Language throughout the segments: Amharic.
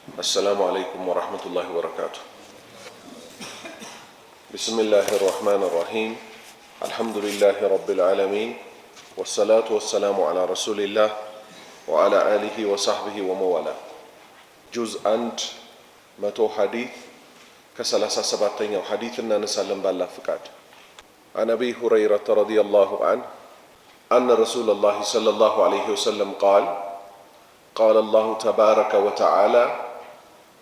السلام عليكم ورحمة الله وبركاته. بسم الله الرحمن الرحيم. الحمد لله رب العالمين، والصلاة والسلام على رسول الله وعلى آله وصحبه وموالاه. جزء أنت متو حديث كسلاسة سبعتين حديثنا نسلم بالله فقاد. عن أبي هريرة رضي الله عنه أن رسول الله صلى الله عليه وسلم قال الله تبارك وتعالى: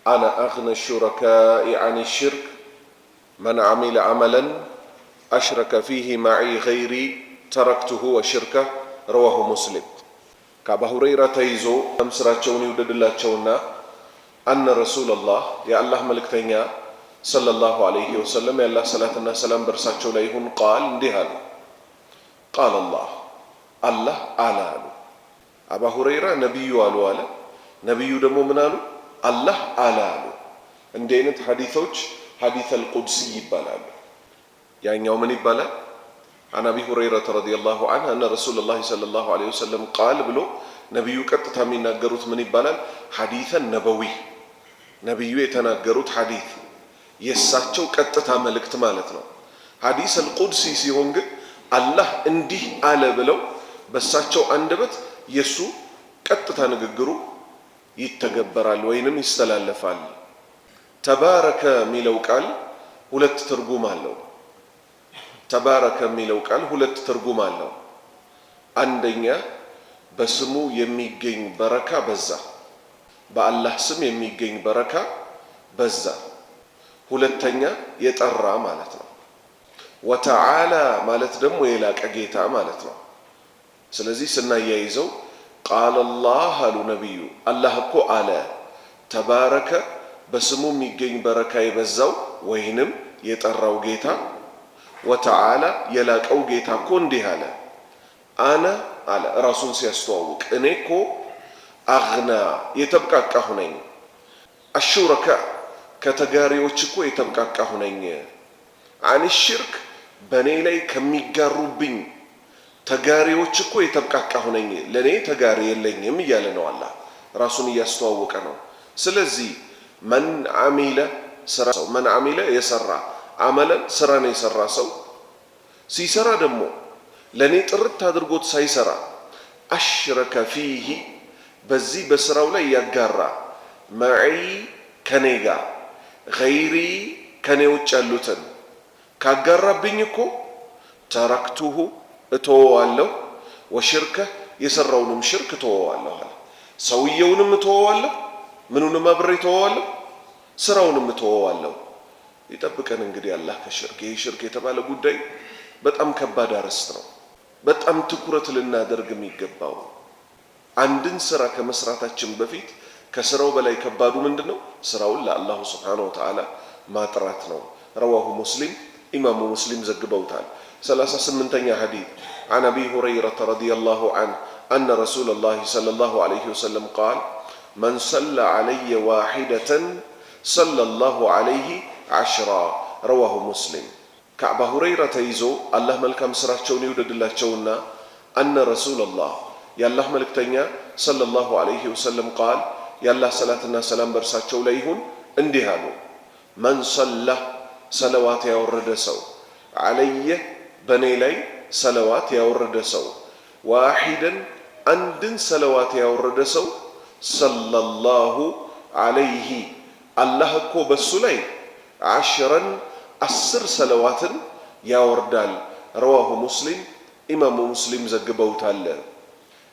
أنا أغنى الشركاء عن الشرك من عمل عملا أشرك فيه معي غيري تركته وشركه. رواه مسلم. كأبا هريرة تيزو أمسراتشوني وددلاتشونا أن رسول الله يا الله ملكتنيا صلى الله عليه وسلم يا الله صلاة سلام برساتشو ليهن قال اندهال قال الله آلالو. أبا هريرة نبي والوالا نبي دمو منالو الله آلالو. اندينت حديثوش حديث القدسي يبالالو. يعني يوم يبالا عن أبي هريرة رضي الله عنه أن رسول الله صلى الله عليه وسلم قال بلو نبي كتتا من ناقروت من يبالال حديثا نبوي. نبي يتناقروت حديث يساتشو كتتا ملكت مالتنا. حديث القدسي سيهونج الله انديه آل بلو بساتشو عندبت يسو كتتا نقرو يتقبرال وينم يستلالفال. تبارك ميلو قال ሁለት ትርጉም አለው። ተባረከ የሚለው ቃል ሁለት ትርጉም አለው። አንደኛ በስሙ የሚገኝ በረካ በዛ፣ በአላህ ስም የሚገኝ በረካ በዛ። ሁለተኛ የጠራ ማለት ነው። ወተዓላ ማለት ደግሞ የላቀ ጌታ ማለት ነው። ስለዚህ ስናያይዘው ቃል አላህ አሉ ነቢዩ፣ አላህ እኮ አለ ተባረከ በስሙ የሚገኝ በረካ የበዛው ወይንም የጠራው ጌታ፣ ወተዓላ የላቀው ጌታ እኮ እንዲህ አለ። አነ አለ ራሱን ሲያስተዋውቅ እኔ እኮ አግና የተብቃቃሁ ነኝ፣ አሹረካ ከተጋሪዎች እኮ የተብቃቃሁ ነኝ፣ አን ሽርክ በእኔ ላይ ከሚጋሩብኝ ተጋሪዎች እኮ የተብቃቃሁ ነኝ፣ ለእኔ ተጋሪ የለኝም እያለ ነው። አላህ ራሱን እያስተዋወቀ ነው። ስለዚህ መን አሚለ ስራ ሰው መን አሚለ የሰራ አመለን ስራን የሰራ ሰው ሲሰራ ደግሞ ለኔ ጥርት አድርጎት ሳይሰራ አሽረከ ፊሂ በዚህ በስራው ላይ ያጋራ መዒ ከኔ ጋር ገይሪ ከኔ ውጭ ያሉትን ካጋራብኝ እኮ ተረክቱሁ እተወዋለሁ፣ ወሽርከ የሰራውንም ሽርክ እተወዋለሁ አለ። ሰውየውንም እተወዋለሁ፣ ምኑንም አብሬ እተወዋለሁ፣ ስራውንም እተወዋለሁ። ይጠብቀን እንግዲህ አላህ ከሽርክ። ይህ ሽርክ የተባለ ጉዳይ በጣም ከባድ አርዕስት ነው። በጣም ትኩረት ልናደርግ የሚገባው አንድን ስራ ከመስራታችን በፊት ከስራው በላይ ከባዱ ምንድነው? ስራውን ለአላሁ ሱብሓነሁ ወተዓላ ማጥራት ነው። ረዋሁ ሙስሊም ኢማሙ ሙስሊም ዘግበውታል። 38ኛ ሐዲስ عن أبي هريرة رضي الله عنه أن رسول الله صلى الله عليه وسلم قال من صلى علي واحدة صلى الله عليه عشرا. رواه مسلم. كأبا هريرة يزو الله ملكا مسراتشوني ودد الله تشونا أن رسول الله يا الله ملك تنيا صلى الله عليه وسلم قال يا الله صلاتنا سلام برساتشو ليهن اندهانو من صلى صلوات يا ورد سو علي بني لي صلوات يا ورد سو واحدا عندن صلوات يا ورد سو صلى الله عليه الله كو بسولي 10 صلوات يا وردال. رواه مسلم إمام مسلم ዘግበውታል።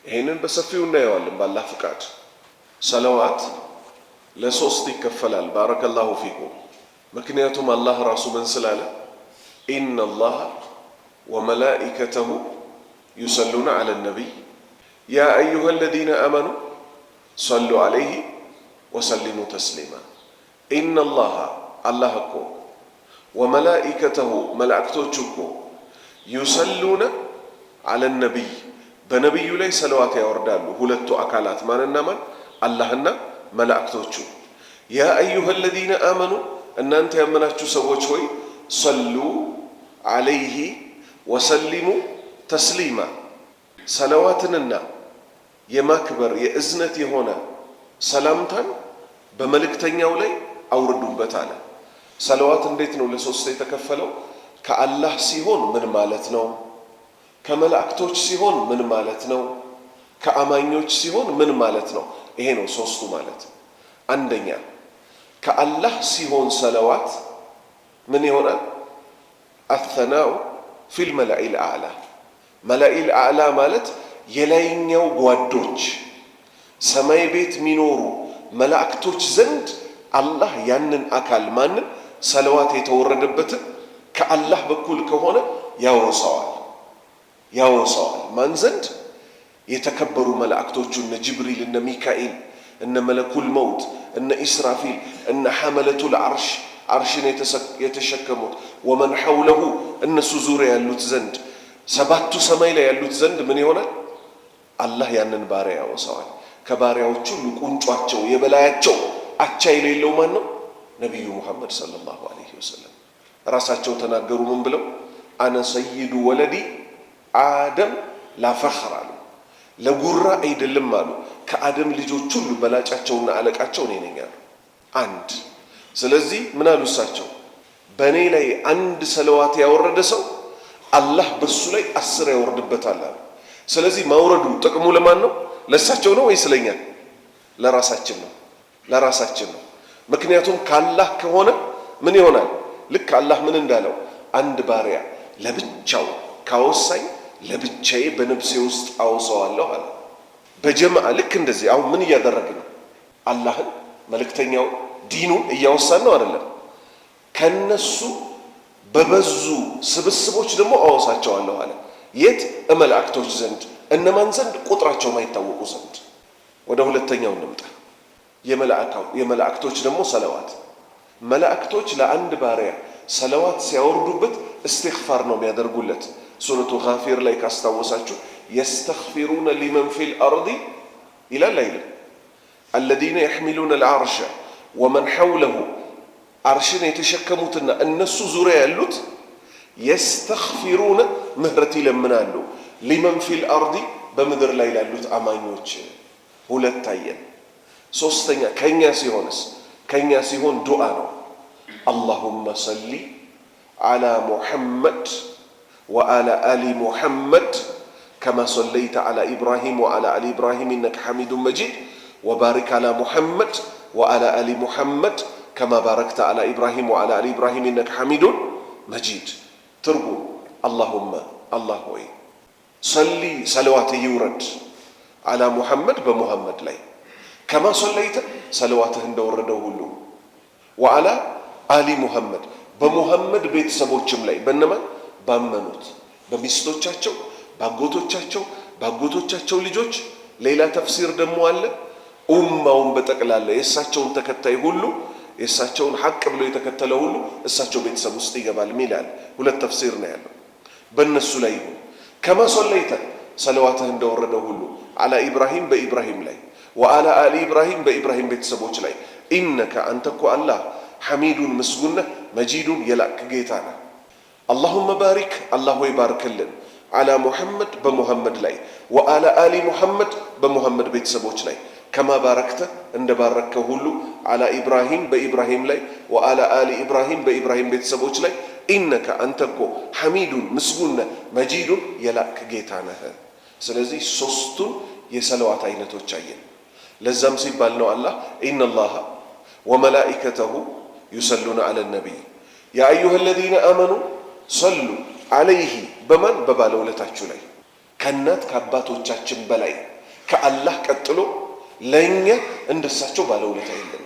ይሄንን በሰፊው እናየዋለን ባላህ ፍቃድ። ሰለዋት ለሶስት ይከፈላል። ባረከላሁ ፊኩም። ምክንያቱም አላህ ራሱ ምን ስላለ ኢነላህ ወመላኢከተሁ ዩሰሉነ ዐለ ነቢይ ያ አዩሃ ለዚነ አመኑ ሰሉ ዐለይሂ ወሰሊሙ ተስሊማ። ኢነላህ አላህ እኮ ወመላኢከተሁ መላእክቶቹ እኮ ዩሰሉነ ዐለ ነቢይ በነቢዩ ላይ ሰለዋት ያወርዳሉ። ሁለቱ አካላት ማንና ማን? አላህና መላእክቶቹ። ያ አዩሃ ለዚነ አመኑ እናንተ ያመናችሁ ሰዎች ሆይ ሰሉ ዐለይሂ ወሰሊሙ ተስሊማ ሰለዋትንና የማክበር የእዝነት የሆነ ሰላምታን በመልእክተኛው ላይ አውርዱበት አለ። ሰለዋት እንዴት ነው ለሶስት የተከፈለው? ከአላህ ሲሆን ምን ማለት ነው? ከመላእክቶች ሲሆን ምን ማለት ነው? ከአማኞች ሲሆን ምን ማለት ነው? ይሄ ነው ሶስቱ ማለት። አንደኛ ከአላህ ሲሆን ሰለዋት ምን ይሆናል? አተናው ፊል መላኢል አዕላ። መላኢል አዕላ ማለት የላይኛው ጓዶች ሰማይ ቤት የሚኖሩ መላእክቶች ዘንድ አላህ ያንን አካል ማንን ሰለዋት የተወረደበትን ከአላህ በኩል ከሆነ ያወሳዋል። ማን ዘንድ? የተከበሩ መላእክቶቹ እነ ጅብሪል፣ እነ ሚካኤል፣ እነ መለኩል መውት፣ እነ ኢስራፊል፣ እነ ሐመለቱል ዓርሽ ዓርሽን የተሸከሙት ወመን ሐውለሁ እነሱ ዙሪያ ያሉት ዘንድ ሰባቱ ሰማይ ላይ ያሉት ዘንድ ምን ይሆናል? አላህ ያንን ባሪያ ያወሳዋል። ከባሪያዎቹ ቁንጯቸው የበላያቸው አቻ የሌለው ማን ነው? ነቢዩ ሙሐመድ ሰለላሁ ዐለይሂ ወሰለም ራሳቸው ተናገሩ። ምን ብለው? አነ ሰይዱ ወለዲ አደም ላፈኽር አሉ። ለጉራ አይደለም አሉ። ከአደም ልጆች ሁሉ በላጫቸውና አለቃቸው እኔ ነኝ አሉ። አንድ ስለዚህ ምን አሉ እሳቸው? በእኔ ላይ አንድ ሰለዋት ያወረደ ሰው አላህ በሱ ላይ 10 ያወርድበታል አሉ። ስለዚህ ማውረዱ ጥቅሙ ለማን ነው? ለእሳቸው ነው ወይስ ለኛ? ለራሳችን ነው። ምክንያቱም ካላህ ከሆነ ምን ይሆናል? ልክ አላህ ምን እንዳለው አንድ ባሪያ ለብቻው ካወሳኝ ለብቻዬ በነፍሴ ውስጥ አውሰዋለሁ አለ። በጀማዓ ልክ እንደዚህ አሁን ምን እያደረግን ነው? አላህን መልእክተኛው ዲኑን እያወሳን ነው አይደለም? ከነሱ በበዙ ስብስቦች ደግሞ አወሳቸዋለሁ አለ። የት? መላእክቶች ዘንድ። እነማን ዘንድ? ቁጥራቸው ማይታወቁ ዘንድ። ወደ ሁለተኛው እንምጣ። የመላእክቶች ደግሞ ሰለዋት። መላእክቶች ለአንድ ባሪያ ሰለዋት ሲያወርዱበት እስትግፋር ነው የሚያደርጉለት። ሱረቱ ጋፊር ላይ ካስታወሳችሁ የስተግፊሩነ ሊመን ፊል አርዲ ይላል አይልም? አለዚነ የሕሚሉነ አልዓርሸ ወመን ሐውለሁ አርሽን የተሸከሙትና እነሱ ዙሪያ ያሉት የስተግፊሩነ ምህረት ይለምናሉ። ሊመን ፊል አርዲ በምድር ላይ ላሉት አማኞች። ሁለት አየን። ሶስተኛ ከኛ ሲሆን ዱዓ ነው። አላሁመ ሰሊ ዓላ ሙሐመድ ወዓላ አሊ ሙሐመድ ከማ ሰለይተ ዓላ ኢብራሂም ወዓላ አሊ ኢብራሂም ኢነከ ሐሚዱን መጂድ ወባሪክ ዓላ ሙሐመድ ወዓላ አሊ ሙሐመድ ከማ ባረክተ ዓላ ኢብራሂም ወዓላ አሊ ኢብራሂም ኢነከ ሐሚዱን መጂድ። ትርጉም አላሁመ አላህ ሆይ ሰሊ ሰለዋት ይውረድ ዓላ ሙሐመድ በሙሐመድ ላይ ከማ ሰለይተ ሰለዋትህ እንደወረደው ሁሉ ወዓላ አሊ ሙሐመድ በሙሐመድ ቤተሰቦችም ላይ በነማን ባመኑት በሚስቶቻቸው ባጎቶቻቸው ልጆች። ሌላ ተፍሲር ደግሞ አለ። ኡማውን በጠቅላላ የእሳቸውን ተከታይ ሁሉ የእሳቸውን ሐቅ ብሎ የተከተለ ሁሉ እሳቸው ቤተሰብ ውስጥ ይገባል ሚላል። ሁለት ተፍሲር ነው ያለው። በእነሱ ላይ ይሁን ከማ ሰለይተ ሰለዋትህ እንደወረደው ሁሉ ዓላ ኢብራሂም በኢብራሂም ላይ ወዓላ አሊ ኢብራሂም በኢብራሂም ቤተሰቦች ላይ ኢነከ አንተ እኮ አላህ ሐሚዱን ምስጉነህ መጂዱን የላቅ ጌታ ነህ። አላሁመ ባሪክ አላህ ሆይ ባርክልን ዓላ ሙሐመድ በሙሐመድ ላይ ወዓላ አሊ ሙሐመድ በሙሐመድ ቤተሰቦች ላይ ከማ ባረክተ እንደ ባረከው ሁሉ ዓላ ኢብራሂም በኢብራሂም ላይ ወዓላ አሊ ኢብራሂም በኢብራሂም ቤተሰቦች ላይ ኢነከ አንተ እኮ ሐሚዱን ምስጉነህ መጂዱን የላቅ ጌታ ነህ። ስለዚህ ሶስቱን የሰለዋት አይነቶች አየን። ለዛም ሲባል ነው አላህ ኢነላሃ ወመላኢከተሁ ዩሰሉነ ዐለ ነቢይ ያ አዩሃ አለዚነ አመኑ ሰሉ ዐለይሂ በማን በባለውለታችሁ ላይ ከእናት ከአባቶቻችን በላይ ከአላህ ቀጥሎ ለእኛ እንደሳቸው ባለውለታ የለም።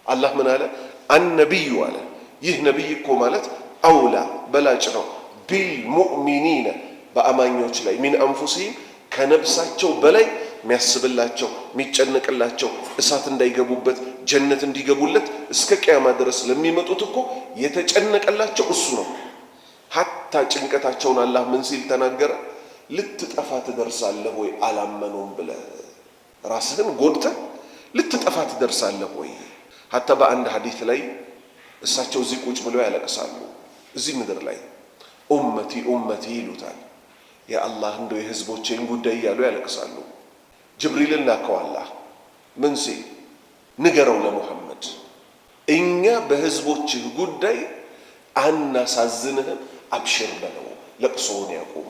አላህ ምን አለ? አነቢዩ አለ። ይህ ነቢይ እኮ ማለት አውላ በላጭ ነው ቢልሙእሚኒነ በአማኞች ላይ ሚን አንፉሲሂም ከነብሳቸው በላይ የሚያስብላቸው የሚጨነቅላቸው እሳት እንዳይገቡበት ጀነት እንዲገቡለት እስከ ቅያማ ድረስ ለሚመጡት እኮ የተጨነቀላቸው እሱ ነው። ሀታ ጭንቀታቸውን አላህ ምን ሲል ተናገረ? ልትጠፋ ትደርሳለህ ወይ አላመኑም ብለህ ራስህን ጎድተህ ልትጠፋ ትደርሳለህ ወይ? ሀታ በአንድ ሐዲስ ላይ እሳቸው እዚህ ቁጭ ብለው ያለቅሳሉ። እዚህ ምድር ላይ ኡመቲ ኡመቲ ይሉታል። የአላህ እንደው የህዝቦቼን ጉዳይ እያሉ ያለቅሳሉ። ጅብሪልን ላከው አላህ ምን ሲል? ንገረው ለሙሐመድ እኛ በህዝቦችህ ጉዳይ አናሳዝንህም፣ አብሽር በለው፣ ለቅሶውን ያቁም።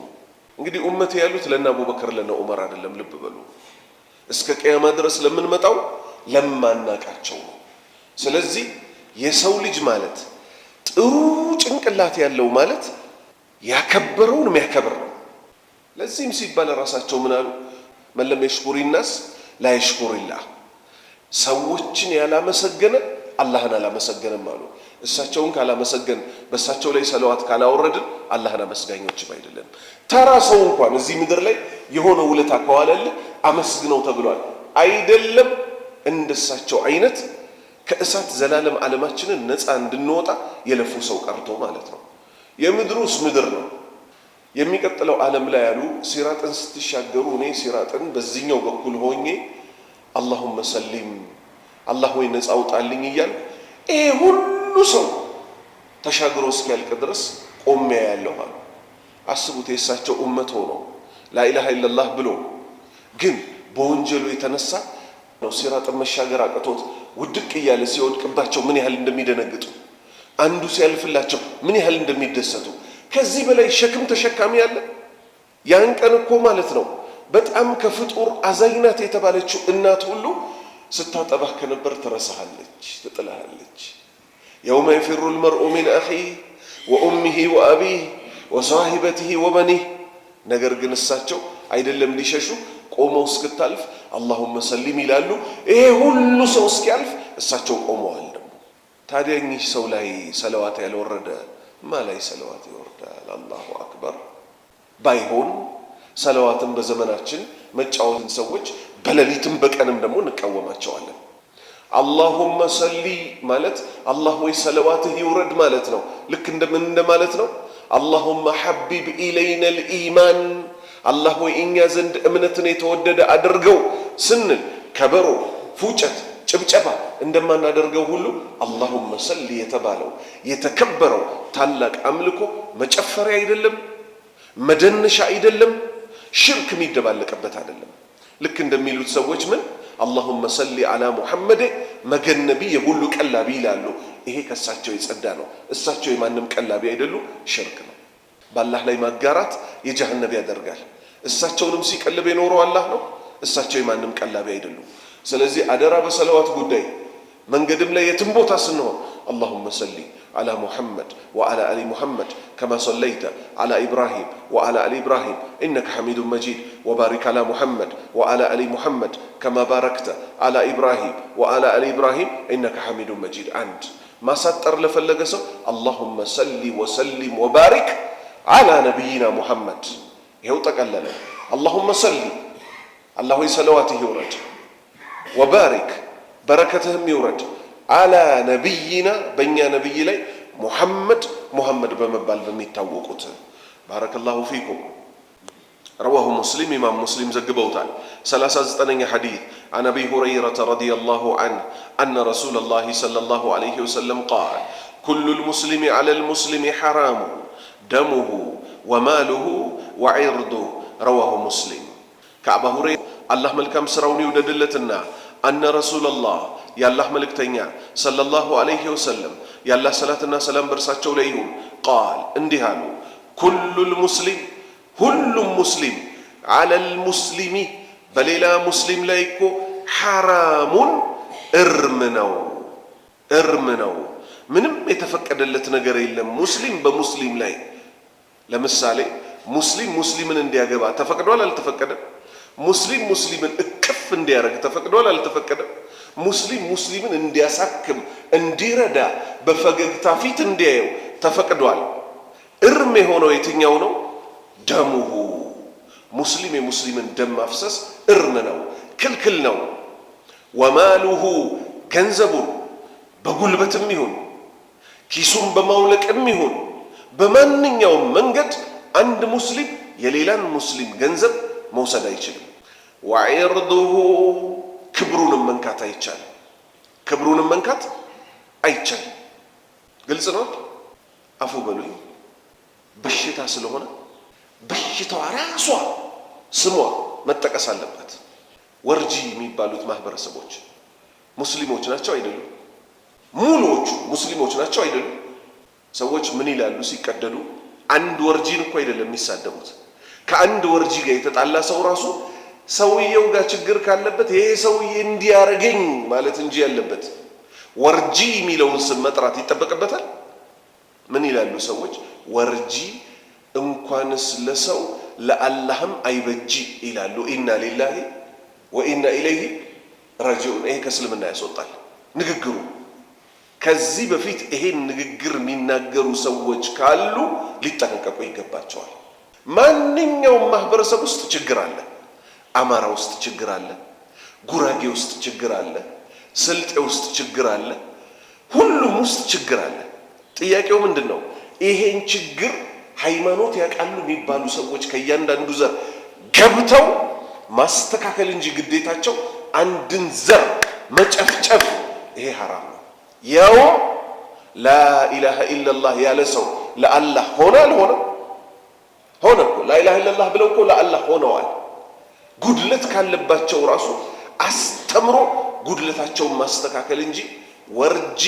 እንግዲህ ኡመት ያሉት ለነ አቡበከር ለነ ዑመር አይደለም። ልብ በሉ። እስከ ቅያማ ድረስ ለምንመጣው ለማናቃቸው ነው። ስለዚህ የሰው ልጅ ማለት ጥሩ ጭንቅላት ያለው ማለት ያከበረውን የሚያከብር ነው። ለዚህም ሲባል ራሳቸው ምን አሉ? መለም የሽኩሪ ናስ ላ የሽኩሪላህ፣ ሰዎችን ያላመሰገነ አላህን አላመሰገንም አሉ። እሳቸውን ካላመሰገን በእሳቸው ላይ ሰለዋት ካላወረድን አላህን አመስጋኞችም አይደለም። ተራ ሰው እንኳን እዚህ ምድር ላይ የሆነ ውለታ ከዋለልህ አመስግነው ተብሏል። አይደለም እንደሳቸው አይነት ከእሳት ዘላለም ዓለማችንን ነፃ እንድንወጣ የለፉ ሰው ቀርቶ ማለት ነው። የምድሩስ ምድር ነው። የሚቀጥለው ዓለም ላይ ያሉ ሲራጥን ስትሻገሩ እኔ ሲራጥን በዚህኛው በኩል ሆኜ አላሁመ ሰሊም አላህ ወይ ነፃ አውጣልኝ እያል ይሄ ሁሉ ሰው ተሻግሮ እስኪያልቅ ድረስ ቆሜ ያለሁ አሉ። አስቡት፣ የእሳቸው ኡመት ሆኖ ላኢላሃ ኢለላህ ብሎ ግን በወንጀሉ የተነሳ ነው ሲራጥን መሻገር አቅቶት ውድቅ እያለ ሲወድቅባቸው ምን ያህል እንደሚደነግጡ፣ አንዱ ሲያልፍላቸው ምን ያህል እንደሚደሰቱ። ከዚህ በላይ ሸክም ተሸካሚ ያለ? ያን ቀን እኮ ማለት ነው በጣም ከፍጡር አዛኝናት የተባለችው እናት ሁሉ ስታጠባህ ከነበር ትረሳሃለች፣ ትጥልሃለች። የውመ የፊሩ ልመርኡ ሚን አኺህ ወኡሚሂ ወአቢህ ወሳሂበቲሂ ወበኒህ። ነገር ግን እሳቸው አይደለም ሊሸሹ ቆመው እስክታልፍ አላሁመ ሰሊም ይላሉ። ይሄ ሁሉ ሰው እስኪያልፍ እሳቸው ቆመዋል። ደግሞ ታዲያ እኚህ ሰው ላይ ሰለዋት ያልወረደ ማ ላይ ሰለዋት ይወርዳል? አላሁ አክበር። ባይሆን ሰለዋትን በዘመናችን መጫወትን ሰዎች በሌሊትም በቀንም ደግሞ እንቃወማቸዋለን። አላሁመ ሰሊ ማለት አላህ ወይ ሰለዋትህ ይውረድ ማለት ነው። ልክ እንደማለት ነው። አላሁመ ሐቢብ ኢለይና ልኢማን፣ አላህ ወይ እኛ ዘንድ እምነትን የተወደደ አድርገው ስንል ከበሮ፣ ፉጨት፣ ጭብጨባ እንደማናደርገው ሁሉ አላሁመ ሰሊ የተባለው የተከበረው ታላቅ አምልኮ መጨፈሪያ አይደለም፣ መደነሻ አይደለም፣ ሽርክ የሚደባለቅበት አይደለም። ልክ እንደሚሉት ሰዎች ምን አላሁመ ሰሊ አላ ሙሐመድ መገነቢ የሁሉ ቀላቢ ይላሉ። ይሄ ከእሳቸው የጸዳ ነው። እሳቸው የማንም ቀላቢ አይደሉ። ሽርክ ነው። በአላህ ላይ ማጋራት የጀሃነብ ያደርጋል። እሳቸውንም ሲቀልብ የኖረው አላህ ነው። እሳቸው የማንም ቀላቢ አይደሉም። ስለዚህ አደራ በሰለዋት ጉዳይ መንገድም ላይ የትም ቦታ ስንሆን አላሁመ ሰሊ አላ ሙሐመድ ወአላ አሊ ሙሐመድ ከማ ሰለይተ አላ ኢብራሂም ወአላ አሊ ኢብራሂም ኢነከ ሐሚዱን መጂድ ወባሪክ አላ ሙሐመድ ወአላ አሊ ሙሐመድ ከማ ባረክተ አላ ኢብራሂም ወአላ አሊ ኢብራሂም ኢነከ ሐሚዱን መጂድ። አንድ ማሳጠር ለፈለገ ሰው አላሁመ ሰሊ ወሰሊም ወባሪክ አላ ነቢይና ሙሐመድ። ይኸው ጠቀለለ። አላሁመ ሰሊ አላህ ሆይ ሰለዋትህ ይውረድ፣ ወባሪክ በረከትህም ይውረድ፣ አላ ነቢይና በእኛ ነቢይ ላይ ሙሐመድ በመባል በሚታወቁት። ባረከላሁ ፊኩም። ረዋሁ ሙስሊም ኢማም ሙስሊም ዘግበውታል። 39ኛ ሐዲት አን አቢ ሁረይረተ ረዲየላሁ ዐንሁ አነ ረሱለላሂ ሰለላሁ ዐለይሂ ወሰለም ቃል ኩሉል ሙስሊሚ ዐለል ሙስሊሚ ሐራሙ ደሙሁ ወማሉሁ ወዒርዱሁ። ረዋሁ ሙስሊም። ከአባ ሁረይራ አላህ መልካም ስራውን ይውደድለትና አነ ረሱለላህ የአላህ መልእክተኛ ሰለላሁ ዐለይሂ ወሰለም የአላህ ሰላትና ሰላም በእርሳቸው ላይ ይሁን ቃል እንዲህ አሉ። ኩሉል ሙስሊም ሁሉም ሙስሊም ዐለል ሙስሊሚ በሌላ ሙስሊም ላይ እኮ ሐራሙን እርም ነው። ምንም የተፈቀደለት ነገር የለም ሙስሊም በሙስሊም ላይ። ለምሳሌ ሙስሊም ሙስሊምን እንዲያገባ ተፈቅዷል አልተፈቀደም? ሙስሊም ሙስሊምን እቅፍ እንዲያደርግ ተፈቅዷል አልተፈቀደም? ሙስሊም ሙስሊምን እንዲያሳክም እንዲረዳ በፈገግታ ፊት እንዲያየው ተፈቅዷል። እርም የሆነው የትኛው ነው? ደሙሁ ሙስሊም የሙስሊምን ደም ማፍሰስ እርም ነው፣ ክልክል ነው። ወማሉሁ ገንዘቡን በጉልበትም ይሁን ኪሱን በማውለቅም ይሁን በማንኛውም መንገድ አንድ ሙስሊም የሌላን ሙስሊም ገንዘብ መውሰድ አይችልም። ወዒርዱሁ ክብሩንም መንካት አይቻልም። ክብሩንም መንካት አይቻልም። ግልጽ ነው። አፉ በሉኝ። በሽታ ስለሆነ በሽታዋ ራሷ ስሟ መጠቀስ አለበት። ወርጂ የሚባሉት ማህበረሰቦች ሙስሊሞች ናቸው አይደሉም? ሙሉዎቹ ሙስሊሞች ናቸው አይደሉም? ሰዎች ምን ይላሉ ሲቀደዱ? አንድ ወርጂን እኮ አይደለም የሚሳደቡት። ከአንድ ወርጂ ጋር የተጣላ ሰው ራሱ ሰውየው ጋር ችግር ካለበት ይሄ ሰውዬ እንዲያረገኝ ማለት እንጂ ያለበት ወርጂ የሚለውን ስም መጥራት ይጠበቅበታል? ምን ይላሉ ሰዎች? ወርጂ እንኳንስ ለሰው ለአላህም አይበጂ ይላሉ። ኢና ሊላሂ ወኢና ኢለይሂ ራጂዑን። ይሄ ከእስልምና ያስወጣል ንግግሩ። ከዚህ በፊት ይሄን ንግግር የሚናገሩ ሰዎች ካሉ ሊጠነቀቁ ይገባቸዋል። ማንኛውም ማህበረሰብ ውስጥ ችግር አለ። አማራ ውስጥ ችግር አለ፣ ጉራጌ ውስጥ ችግር አለ፣ ስልጤ ውስጥ ችግር አለ፣ ሁሉም ውስጥ ችግር አለ። ጥያቄው ምንድን ነው? ይሄን ችግር ሃይማኖት ያውቃሉ የሚባሉ ሰዎች ከእያንዳንዱ ዘር ገብተው ማስተካከል እንጂ ግዴታቸው አንድን ዘር መጨፍጨፍ ይሄ ሐራም ነው። ያው ላኢላሃ ኢላላህ ያለ ሰው ለአላህ ሆነ አልሆነ? ሆነ እኮ ላኢላሃ ኢላላህ ብለው እኮ ለአላህ ሆነዋል። ጉድለት ካለባቸው ራሱ አስተምሮ ጉድለታቸውን ማስተካከል እንጂ ወርጂ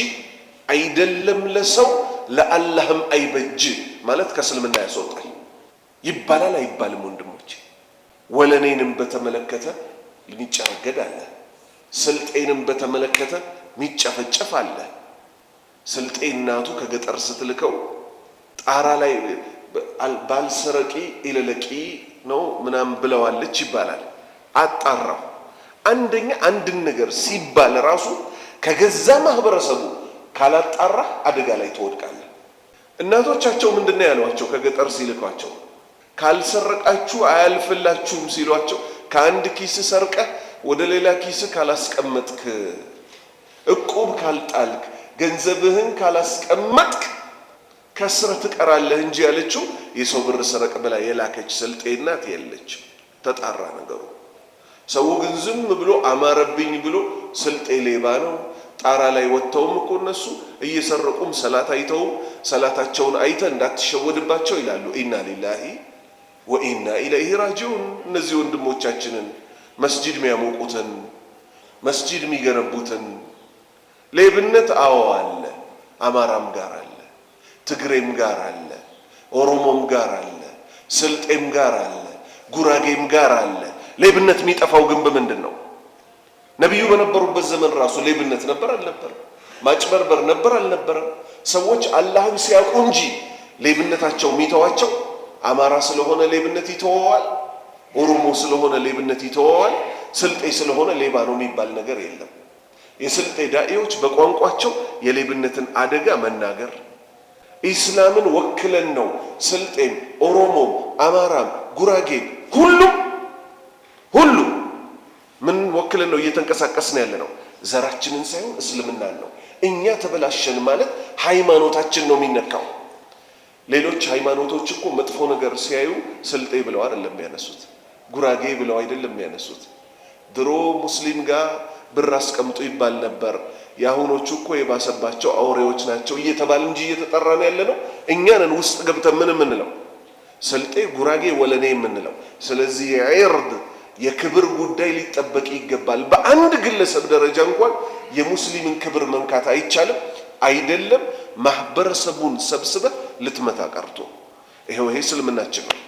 አይደለም ለሰው ለአላህም አይበጅ ማለት ከእስልምና ያስወጣል። ይባላል አይባልም? ወንድሞቼ ወለኔንም በተመለከተ የሚጨረገድ አለ፣ ስልጤንም በተመለከተ የሚጨፈጨፍ አለ። ስልጤ እናቱ ከገጠር ስትልከው ጣራ ላይ ባልሰረቂ ኢለለቂ ነው ምናምን ብለዋለች ይባላል። አጣራው። አንደኛ አንድን ነገር ሲባል ራሱ ከገዛ ማህበረሰቡ ካላጣራ አደጋ ላይ ትወድቃለህ። እናቶቻቸው ምንድን ነው ያሏቸው? ከገጠር ሲልኳቸው ካልሰረቃችሁ አያልፍላችሁም ሲሏቸው ከአንድ ኪስ ሰርቀህ ወደ ሌላ ኪስ ካላስቀመጥክ፣ እቁብ ካልጣልክ፣ ገንዘብህን ካላስቀመጥክ ከስረህ ትቀራለህ እንጂ ያለችው የሰው ብር ሰረቅ ብላ የላከች ስልጤ እናት የለች። ተጣራ ነገሩ። ሰው ግን ዝም ብሎ አማረብኝ ብሎ ስልጤ ሌባ ነው ጣራ ላይ ወጥተውም እኮ እነሱ እየሰረቁም ሰላት አይተውም ሰላታቸውን አይተ እንዳትሸወድባቸው ይላሉ። ኢና ሊላሂ ወኢና ኢለይሂ ራጂዑን። እነዚህ ወንድሞቻችንን መስጂድ የሚያሞቁትን መስጂድ የሚገነቡትን ሌብነት አዎ አለ፣ አማራም ጋር አለ፣ ትግሬም ጋር አለ፣ ኦሮሞም ጋር አለ፣ ስልጤም ጋር አለ፣ ጉራጌም ጋር አለ። ሌብነት የሚጠፋው ግን በምንድን ነው? ነቢዩ በነበሩበት ዘመን ራሱ ሌብነት ነበር አልነበረም? ማጭበርበር ነበር አልነበረም? ሰዎች አላህን ሲያውቁ እንጂ ሌብነታቸው የሚተዋቸው አማራ ስለሆነ ሌብነት ይተወዋል፣ ኦሮሞ ስለሆነ ሌብነት ይተወዋል፣ ስልጤ ስለሆነ ሌባ ነው የሚባል ነገር የለም። የስልጤ ዳኢዎች በቋንቋቸው የሌብነትን አደጋ መናገር ኢስላምን ወክለን ነው ስልጤም፣ ኦሮሞም፣ አማራም፣ ጉራጌም ሁሉ ምን ወክለን ነው እየተንቀሳቀስን ያለ ነው? ዘራችንን ሳይሆን እስልምናን ነው። እኛ ተበላሸን ማለት ሃይማኖታችን ነው የሚነካው። ሌሎች ሃይማኖቶች እኮ መጥፎ ነገር ሲያዩ ስልጤ ብለው አይደለም የሚያነሱት፣ ጉራጌ ብለው አይደለም የሚያነሱት። ድሮ ሙስሊም ጋር ብር አስቀምጡ ይባል ነበር። የአሁኖቹ እኮ የባሰባቸው አውሬዎች ናቸው እየተባለ እንጂ እየተጠራን ያለ ነው እኛንን ውስጥ ገብተን ምን የምንለው ስልጤ፣ ጉራጌ፣ ወለኔ የምንለው። ስለዚህ ዒርድ የክብር ጉዳይ ሊጠበቅ ይገባል። በአንድ ግለሰብ ደረጃ እንኳን የሙስሊምን ክብር መንካት አይቻልም። አይደለም ማህበረሰቡን ሰብስበህ ልትመታ ቀርቶ። ይሄው ይሄ እስልምናችን ነው።